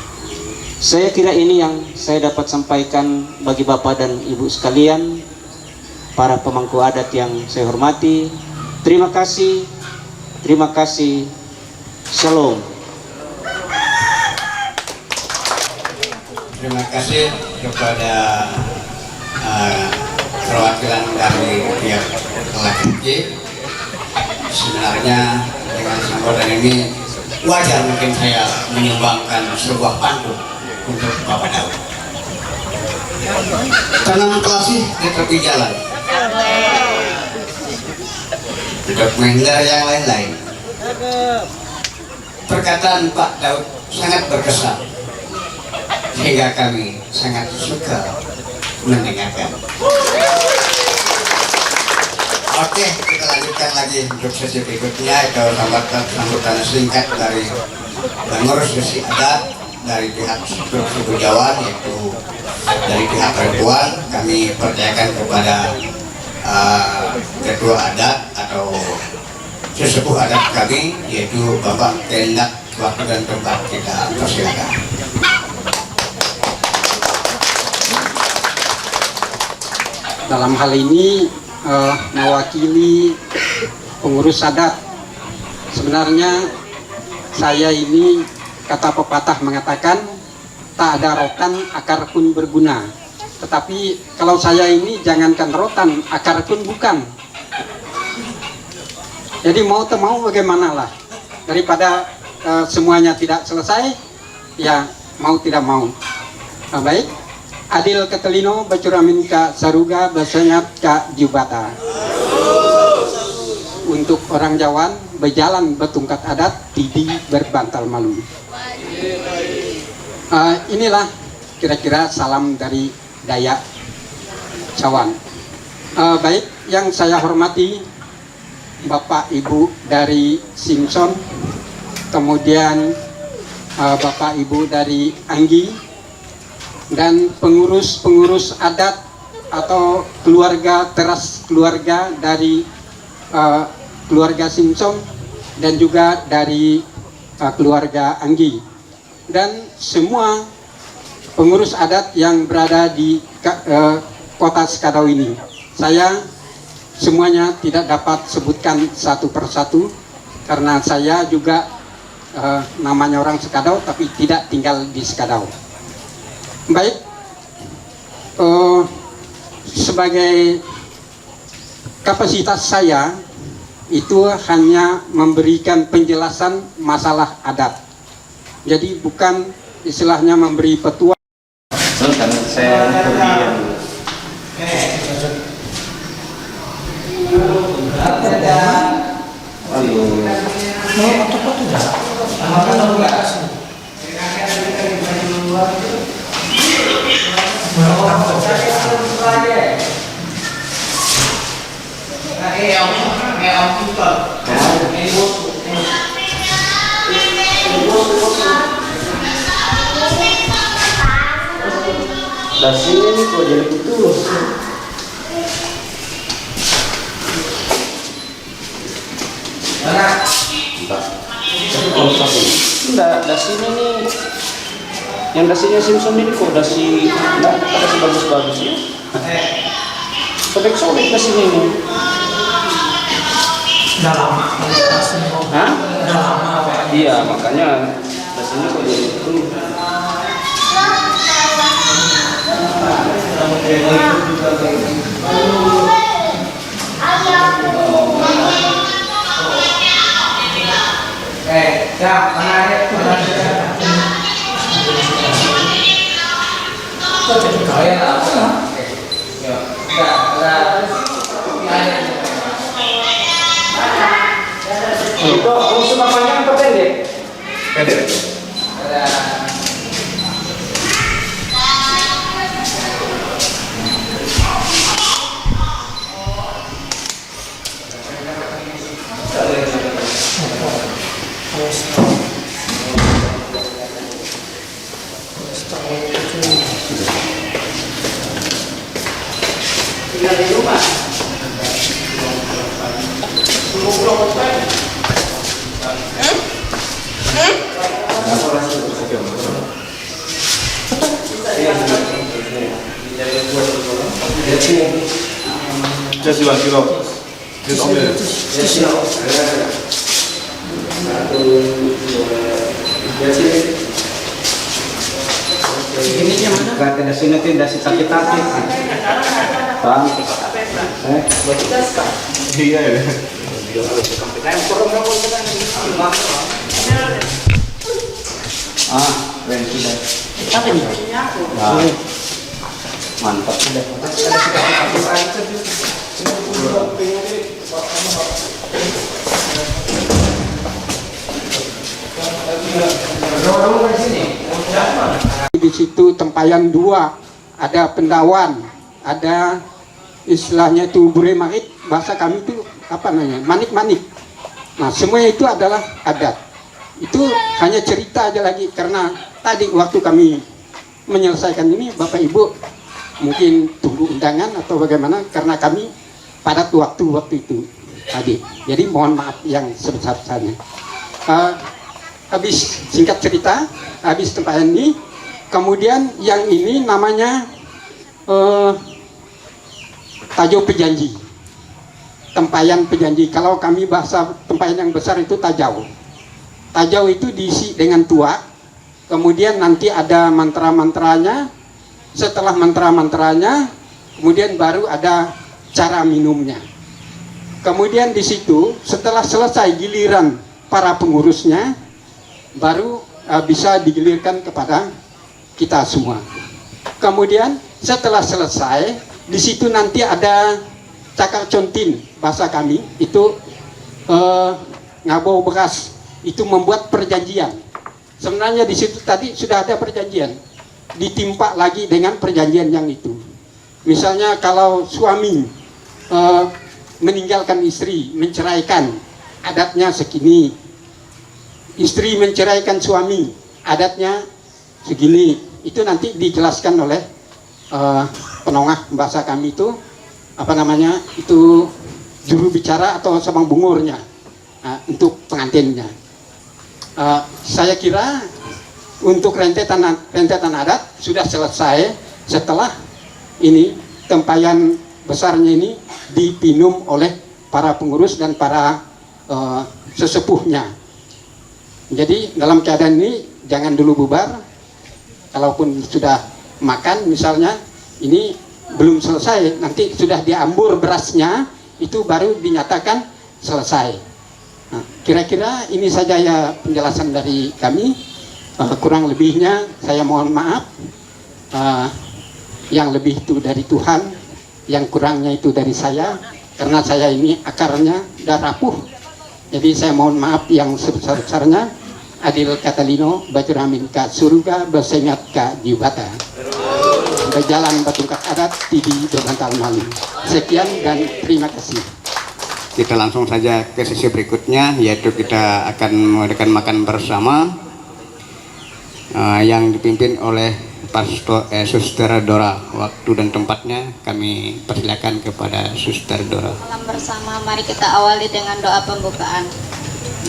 Saya kira ini yang saya dapat sampaikan bagi Bapak dan Ibu sekalian, para pemangku adat yang saya hormati. Terima kasih, Shalom. Terima kasih kepada perwakilan dari pihak laki-laki. Sebenarnya dengan sambutan ini wajar mungkin saya menyumbangkan sebuah pantun untuk Bapak Daud. Tanam kasih di tepi jalan, untuk menghindar yang lain-lain. Perkataan Pak Daud sangat berkesan, sehingga kami sangat suka mendengarkan. Oke, kita lanjutkan lagi untuk sesi berikutnya. Itu sambutan singkat dari pengurus sesi adat dari pihak suku Jawa, yaitu dari pihak perempuan. Kami percayakan kepada ketua adat atau sesepuh adat kami, yaitu Bapak Kendak. Waktu dan tempat kita persilakan. Dalam hal ini mewakili pengurus adat. Sebenarnya saya ini, kata pepatah mengatakan, tak ada rotan akar pun berguna. Tetapi kalau saya ini jangankan rotan, akar pun bukan. Jadi mau tak mau bagaimanalah, daripada semuanya tidak selesai, ya mau tidak mau. Baik, adil ketelino bacuramin ka saruga basengat ka jubata. Untuk orang Jawa, berjalan betungkat adat, tidi berbantal malu. Inilah kira-kira salam dari Dayak Cawan. Baik, yang saya hormati Bapak Ibu dari Simpson, kemudian Bapak Ibu dari Anggi, dan pengurus-pengurus adat atau keluarga teras keluarga dari keluarga Simpson, dan juga dari keluarga Anggi, dan semua pengurus adat yang berada di kota Sekadau ini. Saya semuanya tidak dapat sebutkan satu persatu karena saya juga namanya orang Sekadau tapi tidak tinggal di Sekadau. Baik, sebagai kapasitas saya itu hanya memberikan penjelasan masalah adat. Jadi bukan istilahnya memberi petua. Dari sini nih kok jadi putus. Mana? Enggak, dasi ini nih. Yang dasinya Simpson ini kok dasi enggak dasi bagus-bagus ya. Sobek-sobek dasinya ini. Udah lama. Hah? Udah lama. Iya, makanya dasinya kok jadi itu. Itu fungsi panjang atau pendek? Pendek. Tinggal di rumah. Just one kilo. Just omelette. Ini yang mana? Kata di sini tidak sakit-sakit. Bang. Iya ya. Keren sudah. Apa ini? Mantap sudah. Di situ tempayan dua, ada pendawan, ada istilahnya itu buremait bahasa kami itu apa namanya, manik-manik. Nah, semuanya itu adalah adat. Itu hanya cerita aja lagi, karena tadi waktu kami menyelesaikan ini, Bapak Ibu mungkin tunggu undangan atau bagaimana, karena kami pada waktu itu tadi. Jadi mohon maaf yang sebesar-besarnya. Habis singkat cerita, habis tempayan ini, kemudian yang ini namanya Tajo Pejanji, tempayan pejanji. Kalau kami bahasa tempayan yang besar itu tajau. Tajau itu diisi dengan tuak, kemudian nanti ada mantra-mantranya. Setelah mantra-mantranya, kemudian baru ada cara minumnya. Kemudian di situ setelah selesai giliran para pengurusnya, baru bisa digilirkan kepada kita semua. Kemudian setelah selesai, di situ nanti ada cakar contin, bahasa kami itu ngabau bekas, itu membuat perjanjian. Sebenarnya di situ tadi sudah ada perjanjian, ditimpa lagi dengan perjanjian yang itu. Misalnya kalau suami meninggalkan istri, menceraikan, adatnya segini. Istri menceraikan suami, adatnya segini. Itu nanti dijelaskan oleh penongah bahasa kami itu, apa namanya, itu juru bicara atau sabang bungurnya untuk pengantinnya. Saya kira untuk rentetan adat sudah selesai setelah ini tempayan besarnya ini dipinum oleh para pengurus dan para sesepuhnya. Jadi dalam keadaan ini jangan dulu bubar. Kalaupun sudah makan misalnya, ini belum selesai, nanti sudah diambur berasnya, itu baru dinyatakan selesai. Nah, kira-kira ini saja ya penjelasan dari kami. Kurang lebihnya saya mohon maaf. Yang lebih itu dari Tuhan, yang kurangnya itu dari saya, karena saya ini akarnya udah rapuh. Jadi saya mohon maaf yang sebesar-besarnya. Adil Katalino, Bajuramin ka surga, bersengat ka jiwata. Berjalan batungkat adat, TV Dobantal Malu. Sekian dan terima kasih. Kita langsung saja ke sesi berikutnya, yaitu kita akan mengadakan makan bersama yang dipimpin oleh Suster Dora. Waktu dan tempatnya kami persilakan kepada Suster Dora. Malam bersama, mari kita awali dengan doa pembukaan.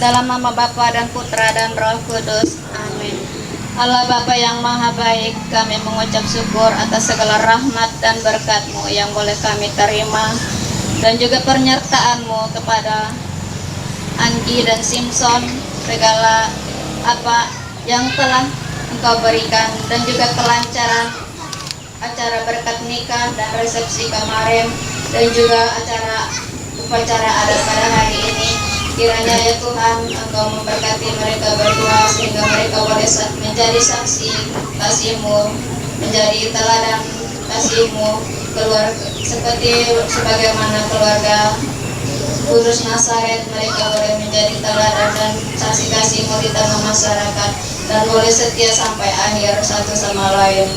Dalam nama Bapa dan Putra dan Roh Kudus, amin. Allah Bapa yang Maha Baik, kami mengucap syukur atas segala rahmat dan berkat-Mu yang boleh kami terima, dan juga penyertaan-Mu kepada Anggi dan Simpson, segala apa yang telah Engkau berikan, dan juga kelancaran acara berkat nikah dan resepsi kemarin, dan juga upacara adat pada hari ini. Kiranya ya Tuhan, Engkau memberkati mereka berdua sehingga mereka boleh menjadi saksi kasih-Mu, menjadi teladan kasih-Mu sebagaimana keluarga Kudus Nazaret, mereka boleh menjadi teladan dan saksi kasih-Mu di tengah masyarakat, dan boleh setia sampai akhir satu sama lain.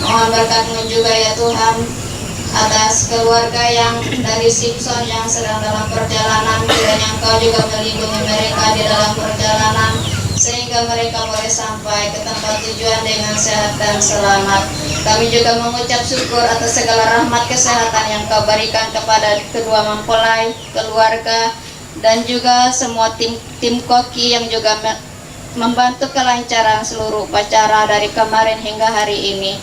Mohon berkat-Mu juga ya Tuhan atas keluarga yang dari Simpson yang sedang dalam perjalanan. Kiranya Engkau juga melindungi mereka di dalam perjalanan, sehingga mereka boleh sampai ke tempat tujuan dengan sehat dan selamat. Kami juga mengucap syukur atas segala rahmat kesehatan yang Kau berikan kepada kedua mempelai, keluarga, dan juga semua tim koki yang juga membantu kelancaran seluruh upacara dari kemarin hingga hari ini.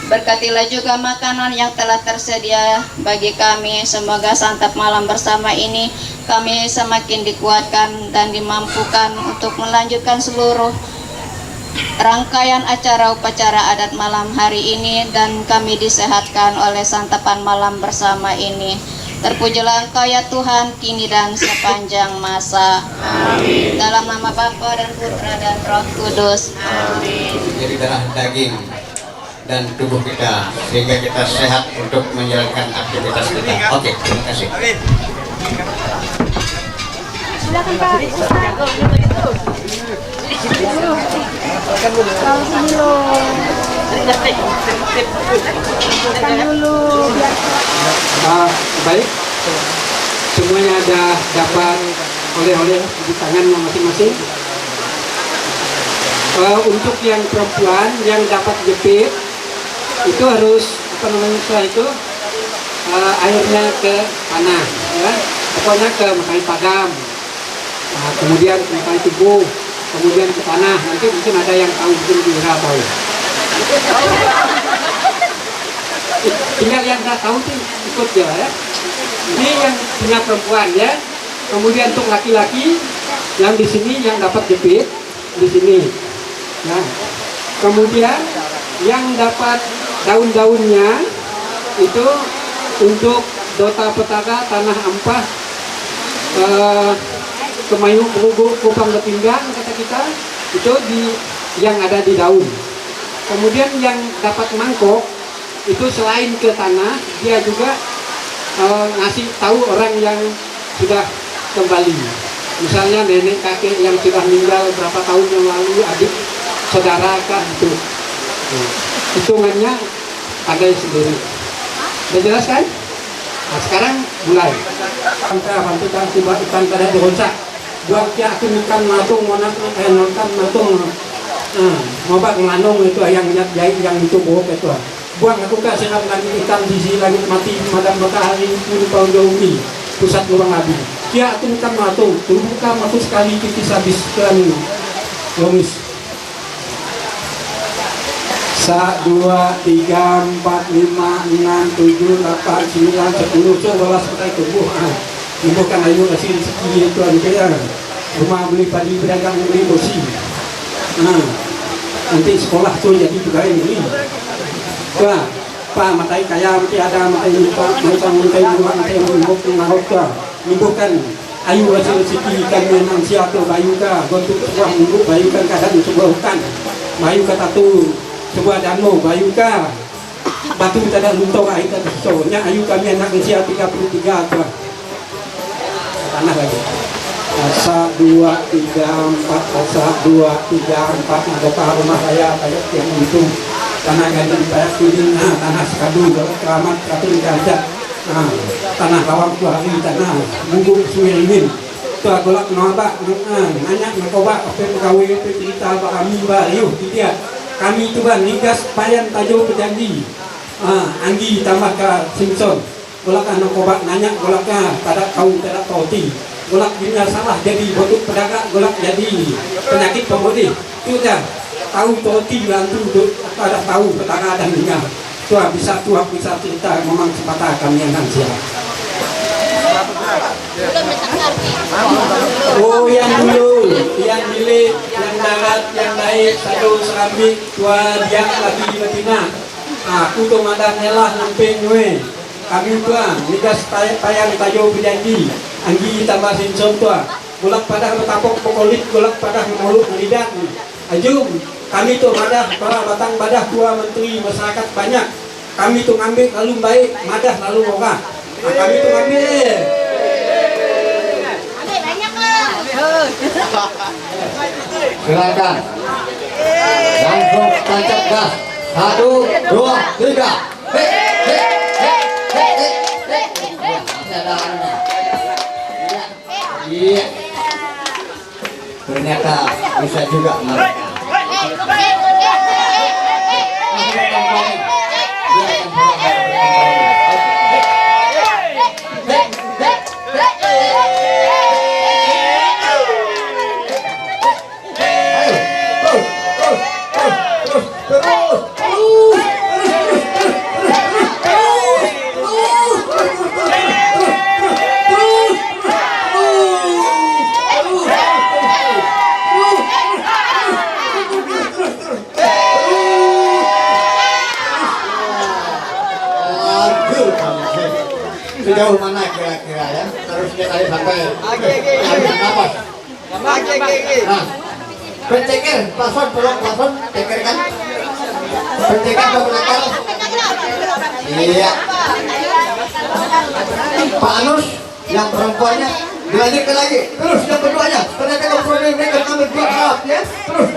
Berkatilah juga makanan yang telah tersedia bagi kami. Semoga santap malam bersama ini kami semakin dikuatkan dan dimampukan untuk melanjutkan seluruh rangkaian acara upacara adat malam hari ini, dan kami disehatkan oleh santapan malam bersama ini. Terpujilah Engkau ya Tuhan, kini dan sepanjang masa. Amin. Dalam nama Bapa dan Putra dan Roh Kudus. Amin. Jadi darah daging dan tubuh kita, sehingga kita sehat untuk menjalankan aktivitas kita. Oke, terima kasih. Silakan Pak. Baik, semuanya ada dapat oleh-oleh di tangan masing-masing. Untuk yang perempuan yang dapat jepit itu harus setelah itu airnya ke tanah, ya, pokoknya ke makai padam, kemudian ke makai tubuh, kemudian ke tanah. Nanti mungkin ada yang tahu, mungkin Bira tahu. Tinggal yang nggak tahu sih ikut ya. Ini yang punya perempuan ya. Kemudian untuk laki-laki yang di sini yang dapat jepit di sini. Nah, kemudian yang dapat daun-daunnya itu untuk dota petaka tanah ampah kemayu berugu kupang ketinggang kata kita itu yang ada di daun. Kemudian yang dapat mangkok itu selain ke tanah dia juga ngasih tahu orang yang sudah kembali. Misalnya nenek kakek yang sudah meninggal berapa tahun yang lalu, adik saudara kan itu. Hitungannya ada sendiri. Sudah jelas kan? Nah, sekarang mulai. Bantu kan tiba ikan pada dironsak. Buat kia aku ikan matung monak nonton matung. Ngobak nganong itu yang jahit yang itu bohong itu. Buang aku kasih lagi ikan sisi lagi mati madam matahari ini tahun jauhi pusat lubang api. Kia aku ikan matung terbuka matung sekali titis habis kan lomis. 1, 2, 3, 4, 5, 6, 7, 8, 9, 10, 11 petai tubuh. Bukan ayu hasil rezeki itu ada kaya. Rumah beli padi, pedagang beli bosi. Nanti sekolah tuh jadi pegawai beli. Wah, Pak matai kaya mati ada matai lupa, matai rumah matai menghubung mengarut ka. Nimbukan ayu hasil rezeki kan memang siapa bayu ka. Gontuk sebuah minggu bayu kan kadang sebuah hutan. Bayu kata tuh sebuah danau bayu ka batu tidak luntur air tak soalnya ayu kami anak usia 33 apa tanah lagi 1, 2, 3, 4 1, 2, 3, 4 ada pak rumah saya kayak yang itu tanah gaji dibayar kuning tanah sekadu keramat katu dikajak tanah lawang 2 hari tanah bungkuk suwirimin itu golak nabak nanya nakobak apa pegawai cerita pak kami bariuh dia kami itu kan nigas payan tajo berjanji Anggi tambah ke Simpson golak anak kobak nanya golak pada kau tidak tauti golak dunia salah jadi bodoh pedagang golak jadi penyakit pemudi itu dah tahu tauti bantu pada tahu petaka dan minyak tua bisa cerita memang sepatah kami yang siap. Oh yang dulu, yang milik, yang darat, yang naik, satu serambi, tua dia lagi betina. Aku tuh madah nyelah namping we. Kami tua, nigas payang tayo berjanji. Anggi tambah Simpson tua. Golak pada betapok pokolit, golak pada mulut lidah. Ajum, kami tuh madah para batang badah tua menteri masyarakat banyak. Kami tuh ngambil lalu baik, madah lalu mogah. Kami tuh ngambil. Silakan. Langsung tancap gas. 1, 2, 3. Iya. Ternyata bisa juga mereka. Sejauh mana kira-kira ya? Harusnya tadi sampai habis napas. Nah, penceker, plafon, plafon, ceker kan? Penceker atau penakar? Iya. Pak Anus yang perempuannya dilanjutkan lagi. Terus yang keduanya, ternyata kompromi mereka ambil 2 harap ya. Terus.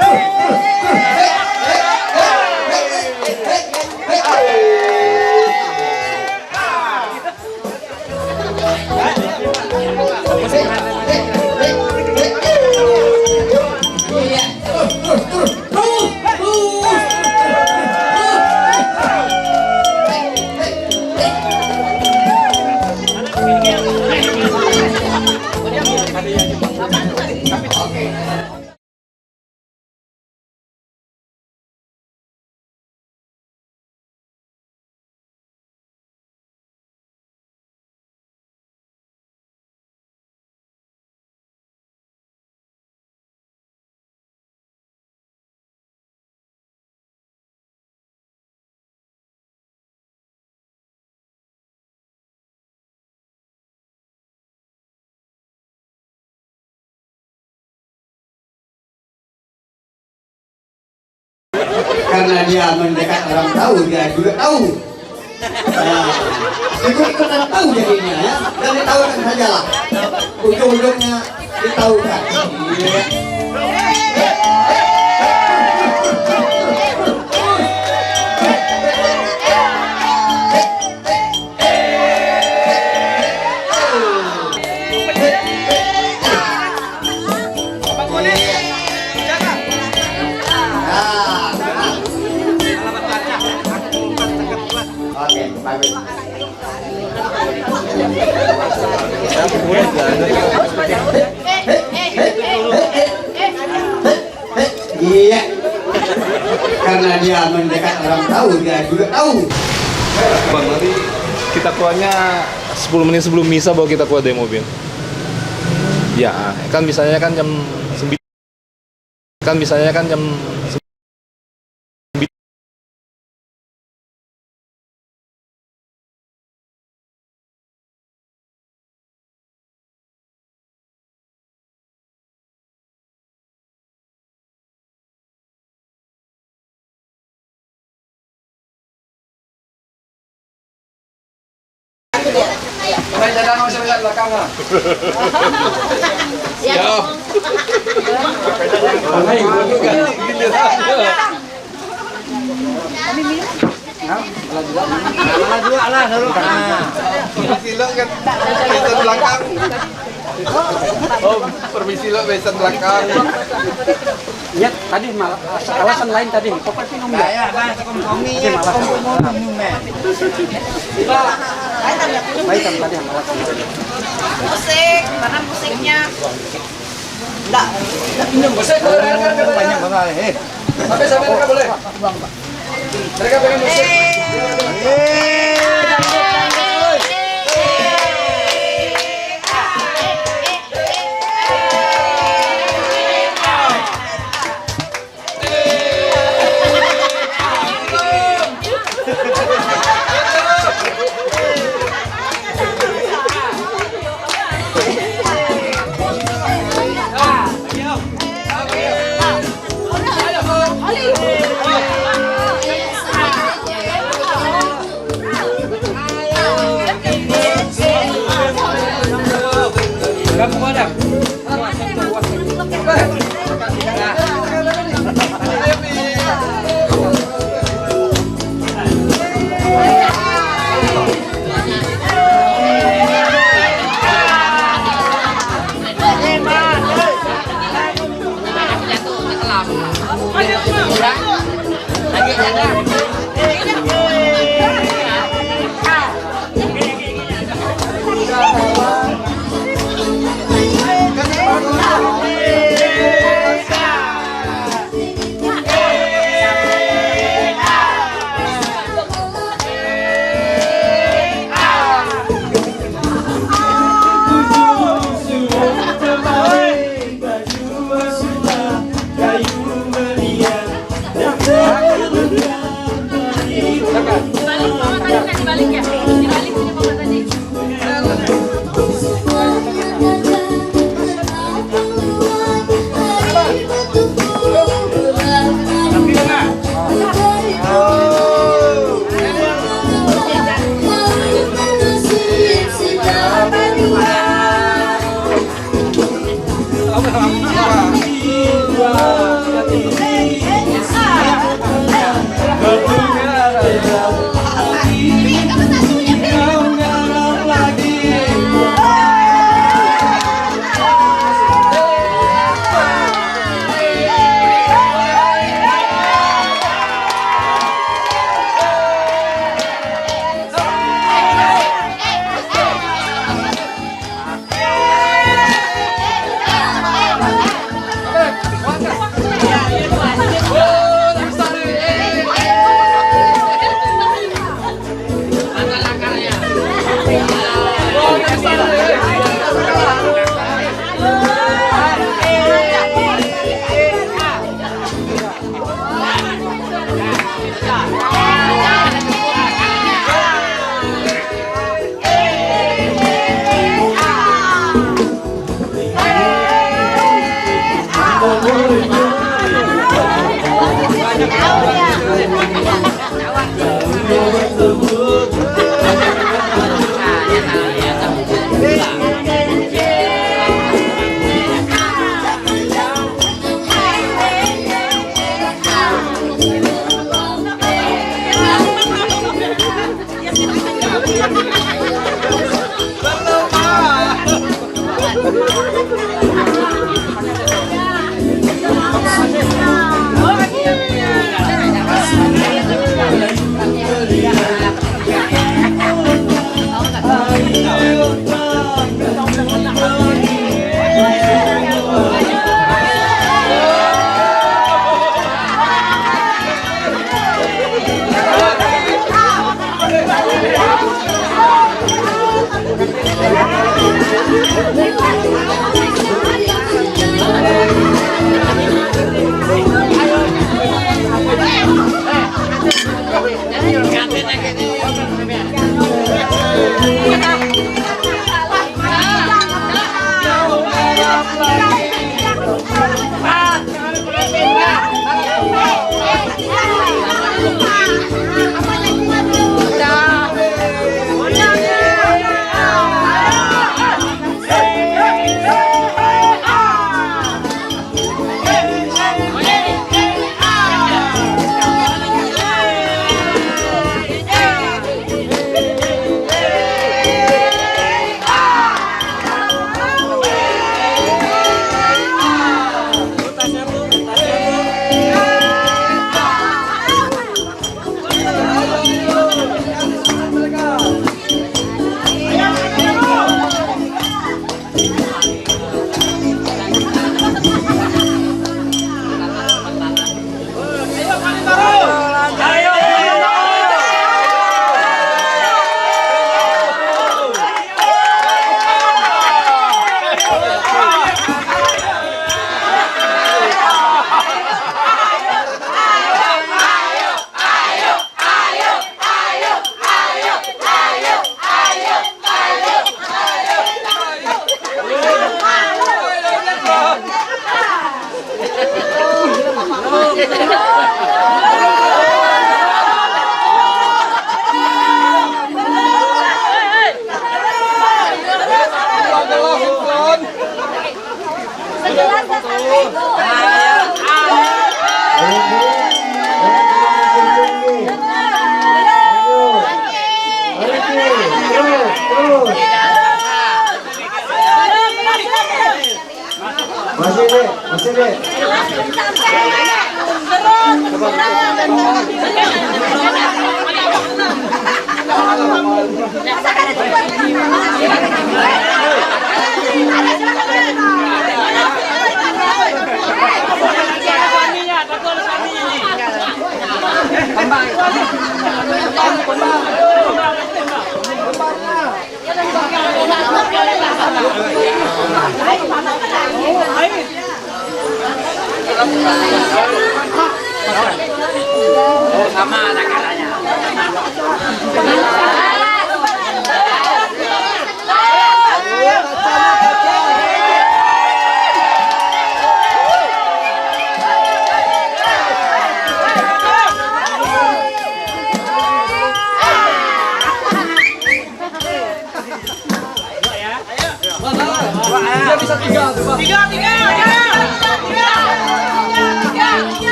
karena dia mendekat orang tahu, dia juga tahu. Nah, ikut-ikut orang tahu jadinya ya, dan ditahukan sajalah. Ujung-ujungnya ditahukan. Ya. Iya, karena dia mendekat orang tahu, dia juga tahu. Bang, nanti kita keluarnya 10 menit sebelum misa baru kita keluar dari mobil. Ya, kan misalnya kan jam 9. Kan misalnya kan jam 9. Main dadang masih lihat belakang lah. Siap. Permisi lo kan besan belakang. Oh, permisi lo besan belakang. Ya, tadi malah alasan lain tadi. Pokoknya minum ya. Ya, bang, kompromi. Baik kan tadi alasan. Musik, mana musiknya? Enggak minum, bos. Banyak banget. Sampai mereka boleh. Mereka pengen musik. Kamu ada?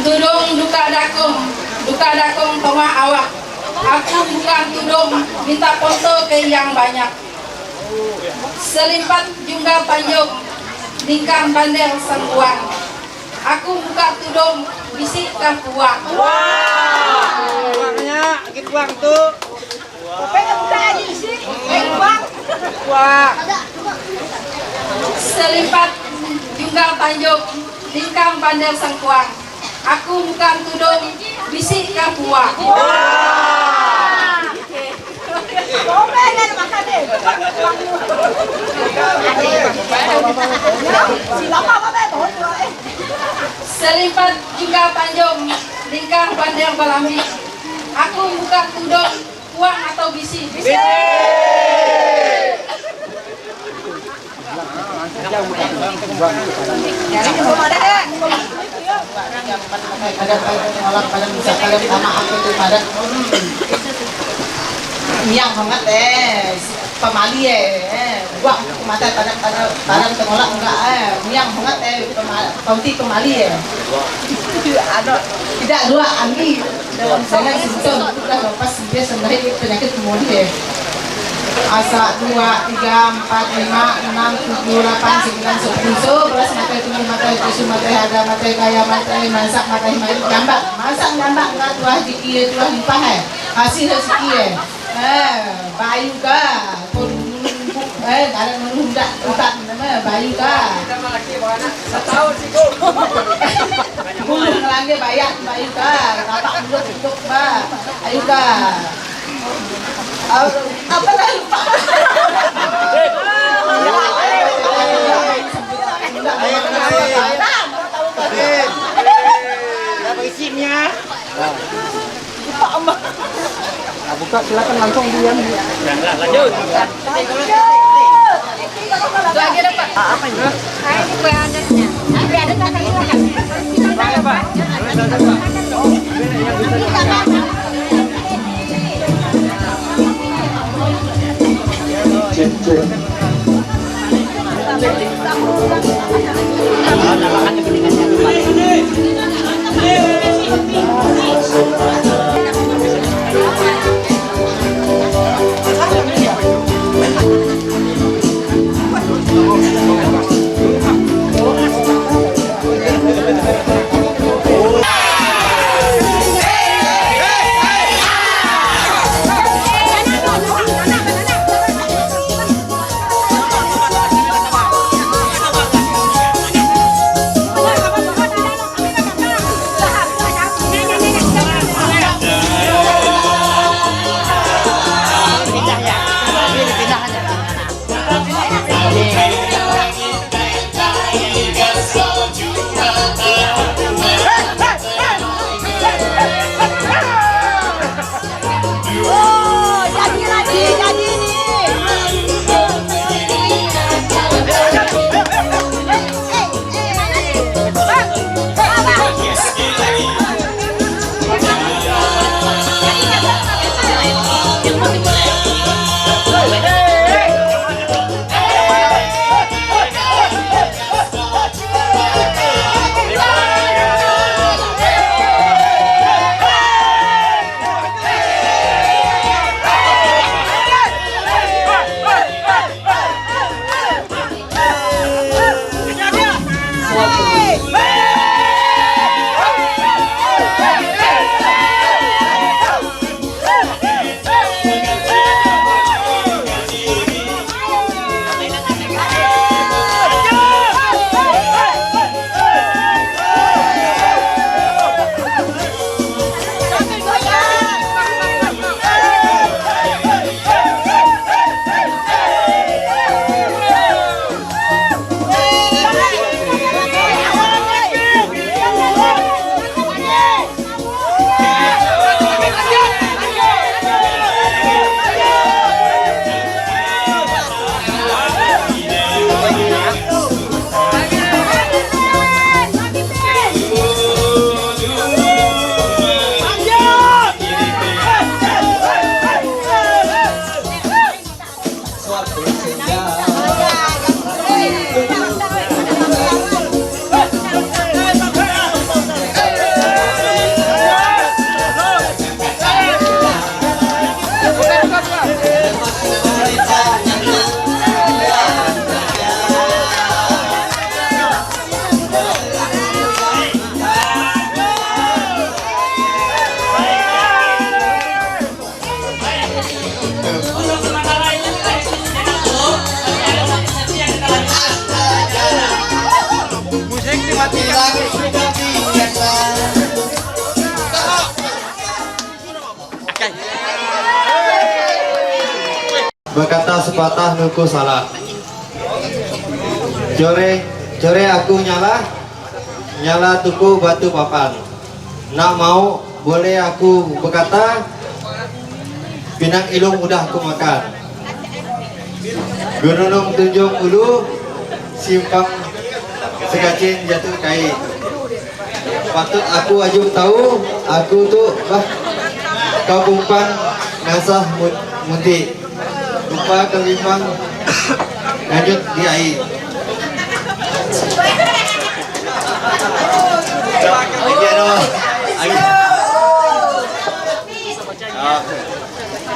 Tudung duka dakong tengah awak. Aku bukan tudung minta foto ke yang banyak. Selimpat junggal panjang, lingkar bandel sangguan. Aku buka tudung bisik kan kuat. Uangnya gitu uang tuh. Selimpat junggal panjang, lingkar bandel sangguan. Aku bukan tudung bisik kan kuat. Selimpat junggal panjang, lingkar bandel balambi. Aku buka tudung uang atau bisi. Yang hangat pemali buang mata padang tengolak enggak yang hangat pauti pemali tidak dua anggi dalam sana simptom sudah lepas dia sebenarnya penyakit kemudian asa 2, 3, 4, 5, 6, 7, 8, 9, 10, 11 matai tinggi matai tisu matai harga matai kaya matai masak matai gambar masak gambar enggak tuah jiki tuah limpah hasil rezeki bayu ka kadang menundak utak nama bayu ka setahun sikut lagi bayar bayu ka tapak mulut untuk ba ayu ka Apa lah lupa? Berapa isinya? Lupa Mbak. Nah, buka silakan langsung diam. Lanjut. Itu lagi ada Pak. Apa ini? Ini kue adatnya. Kue adat kan Pak. Berkata sepatah nuku salah. Core aku nyala tuku batu papan. Nak mau boleh aku berkata, pinang ilung udah aku makan. Gunung tunjung ulu, simpang segacin jatuh kait. Patut aku ajung tahu, aku tuh kau kumpan ngasah muti. Lupa kelimpang lanjut di air.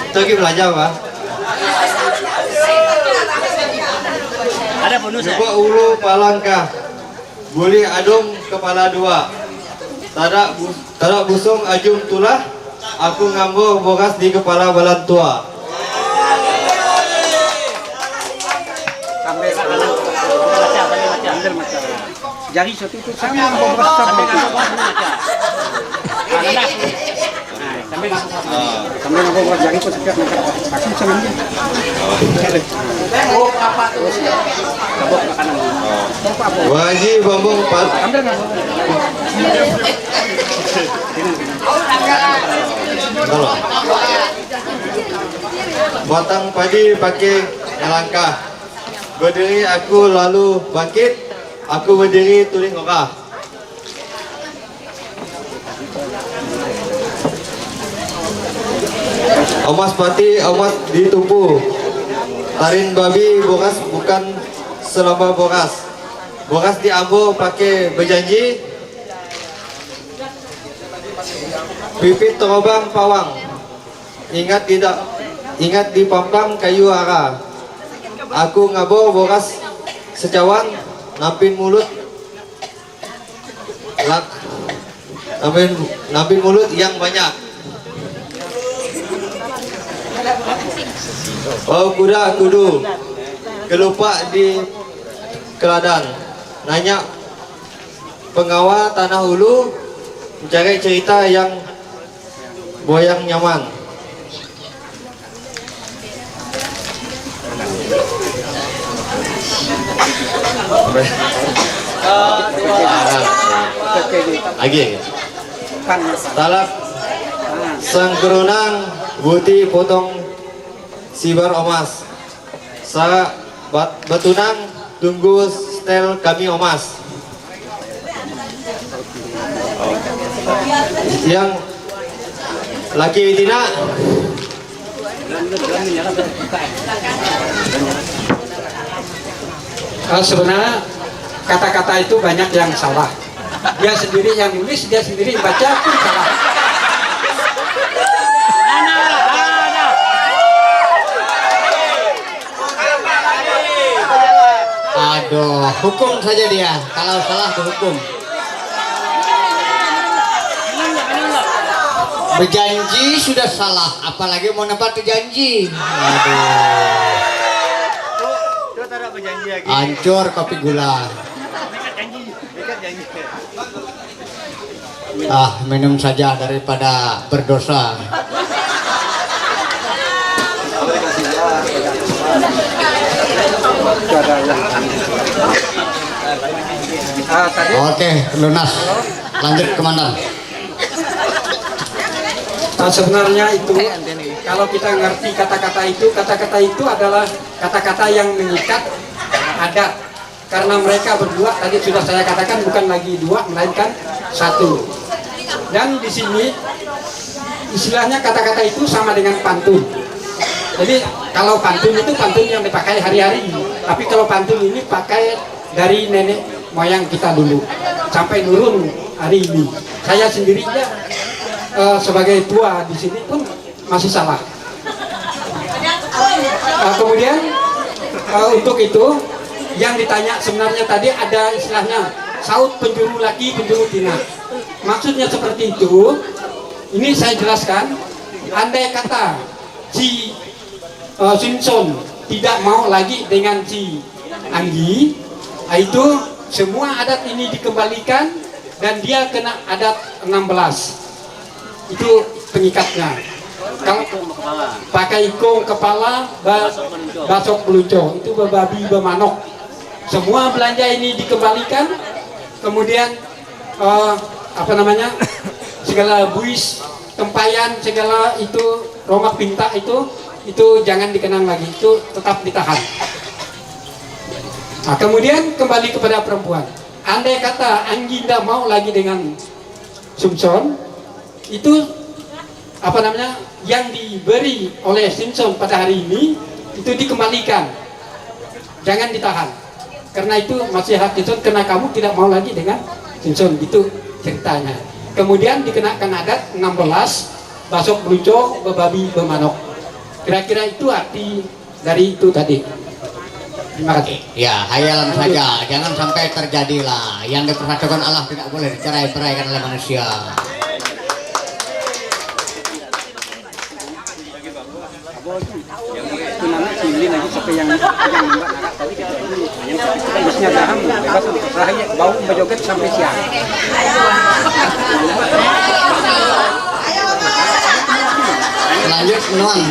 Itu lagi belajar Pak. Ada bonus ya? Lupa ulu palangkah, boleh adung kepala dua. Tadak busung ajung tulah, aku ngambil bogas di kepala balan tua. Jari satu itu sama beberapa sampai Sambil ngobrol buat jari pun sekitar aku bisa ngambil. Oh, apa terus? Kabok makanan. Waji bambung pat. Ambil nggak? Tolong. Batang padi pakai langkah. Berdiri aku lalu bangkit. Aku berdiri tuling okah. Omas pati, omas ditumpu. Tarin babi bokas bukan selama bokas. Bokas diambo pakai berjanji. Pipit terobang pawang. Ingat tidak, ingat di pampang kayu ara. Aku ngabo bokas secawan, nampin mulut. Nampin mulut yang banyak. Oh kuda kudu kelupa di keladan. Nanya pengawal tanah hulu mencari cerita yang boyang nyaman. Lagi talak sang kerunang buti potong sibar omas sa batunang tunggu setel kami omas. Yang laki betina sebenarnya kata-kata itu banyak yang salah. Dia sendiri yang nulis, dia sendiri baca pun salah. Aduh, hukum saja dia. Kalau salah dihukum. Berjanji sudah salah, apalagi mau nepati janji. Aduh. Hancur kopi gula. Ah, minum saja daripada berdosa. Oke, lunas. Lanjut komandan. Sebenarnya itu kalau kita ngerti kata-kata itu adalah kata-kata yang mengikat adat. Karena mereka berdua tadi sudah saya katakan bukan lagi dua melainkan satu. Dan di sini istilahnya kata-kata itu sama dengan pantun. Jadi kalau pantun itu pantun yang dipakai hari-hari, tapi kalau pantun ini pakai dari nenek moyang kita dulu sampai nurun hari ini. Saya sendirinya sebagai tua di sini pun masih salah. Kemudian untuk itu yang ditanya sebenarnya tadi ada istilahnya saut penjuru laki penjuru tina. Maksudnya seperti itu. Ini saya jelaskan. Andai kata si Simpson tidak mau lagi dengan si Anggi, itu semua adat ini dikembalikan dan dia kena adat 16. Itu pengikatnya. Kalau pakai ikung kepala, basok belunco, itu bebabi bemanok. Semua belanja ini dikembalikan, kemudian segala buis, tempayan, segala itu romak pinta itu jangan dikenang lagi, itu tetap ditahan. Nah, kemudian kembali kepada perempuan. Andai kata Anggi tidak mau lagi dengan Simpson, itu yang diberi oleh Simpson pada hari ini itu dikembalikan, jangan ditahan. Karena itu masih hak Simpson, karena kamu tidak mau lagi dengan Simpson, itu ceritanya. Kemudian dikenakan adat 16, basok beluco, bebabi bemanok. Kira-kira itu arti dari itu tadi. Terima kasih. Ya, hayalan saja, jangan sampai terjadilah yang dipersatukan Allah tidak boleh dicerai-beraikan oleh manusia. Itu nanti sini lagi sampai yang nembak narak tadi kita bisnya daham bebas saya bau berjoget sampai siang. lanjut nuan.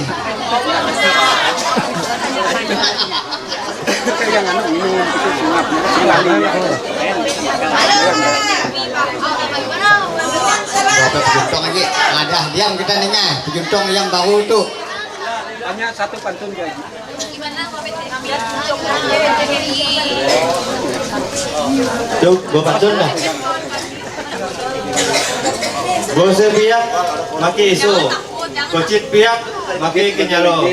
Bapak pejuntong lagi, ada diam kita nengah, pejuntong yang baru tuh. Hanya satu pantun aja. Tuh, gua pantun dah. Bose piak, maki isu. Kocit piak, maki kenyalo.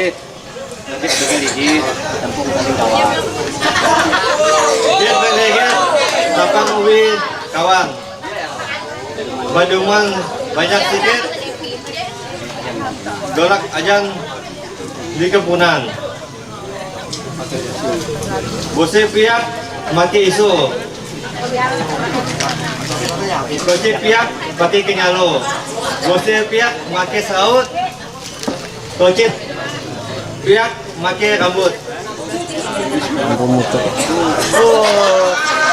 Dia berleget, tapang ubi kawan. Baduman banyak sikit. Golak ajang di kepunan. Bose piak, maki isu. Bose piak, maki kenyalo. Bose piak, maki saut. Kocit piak, maki rambut. Oh.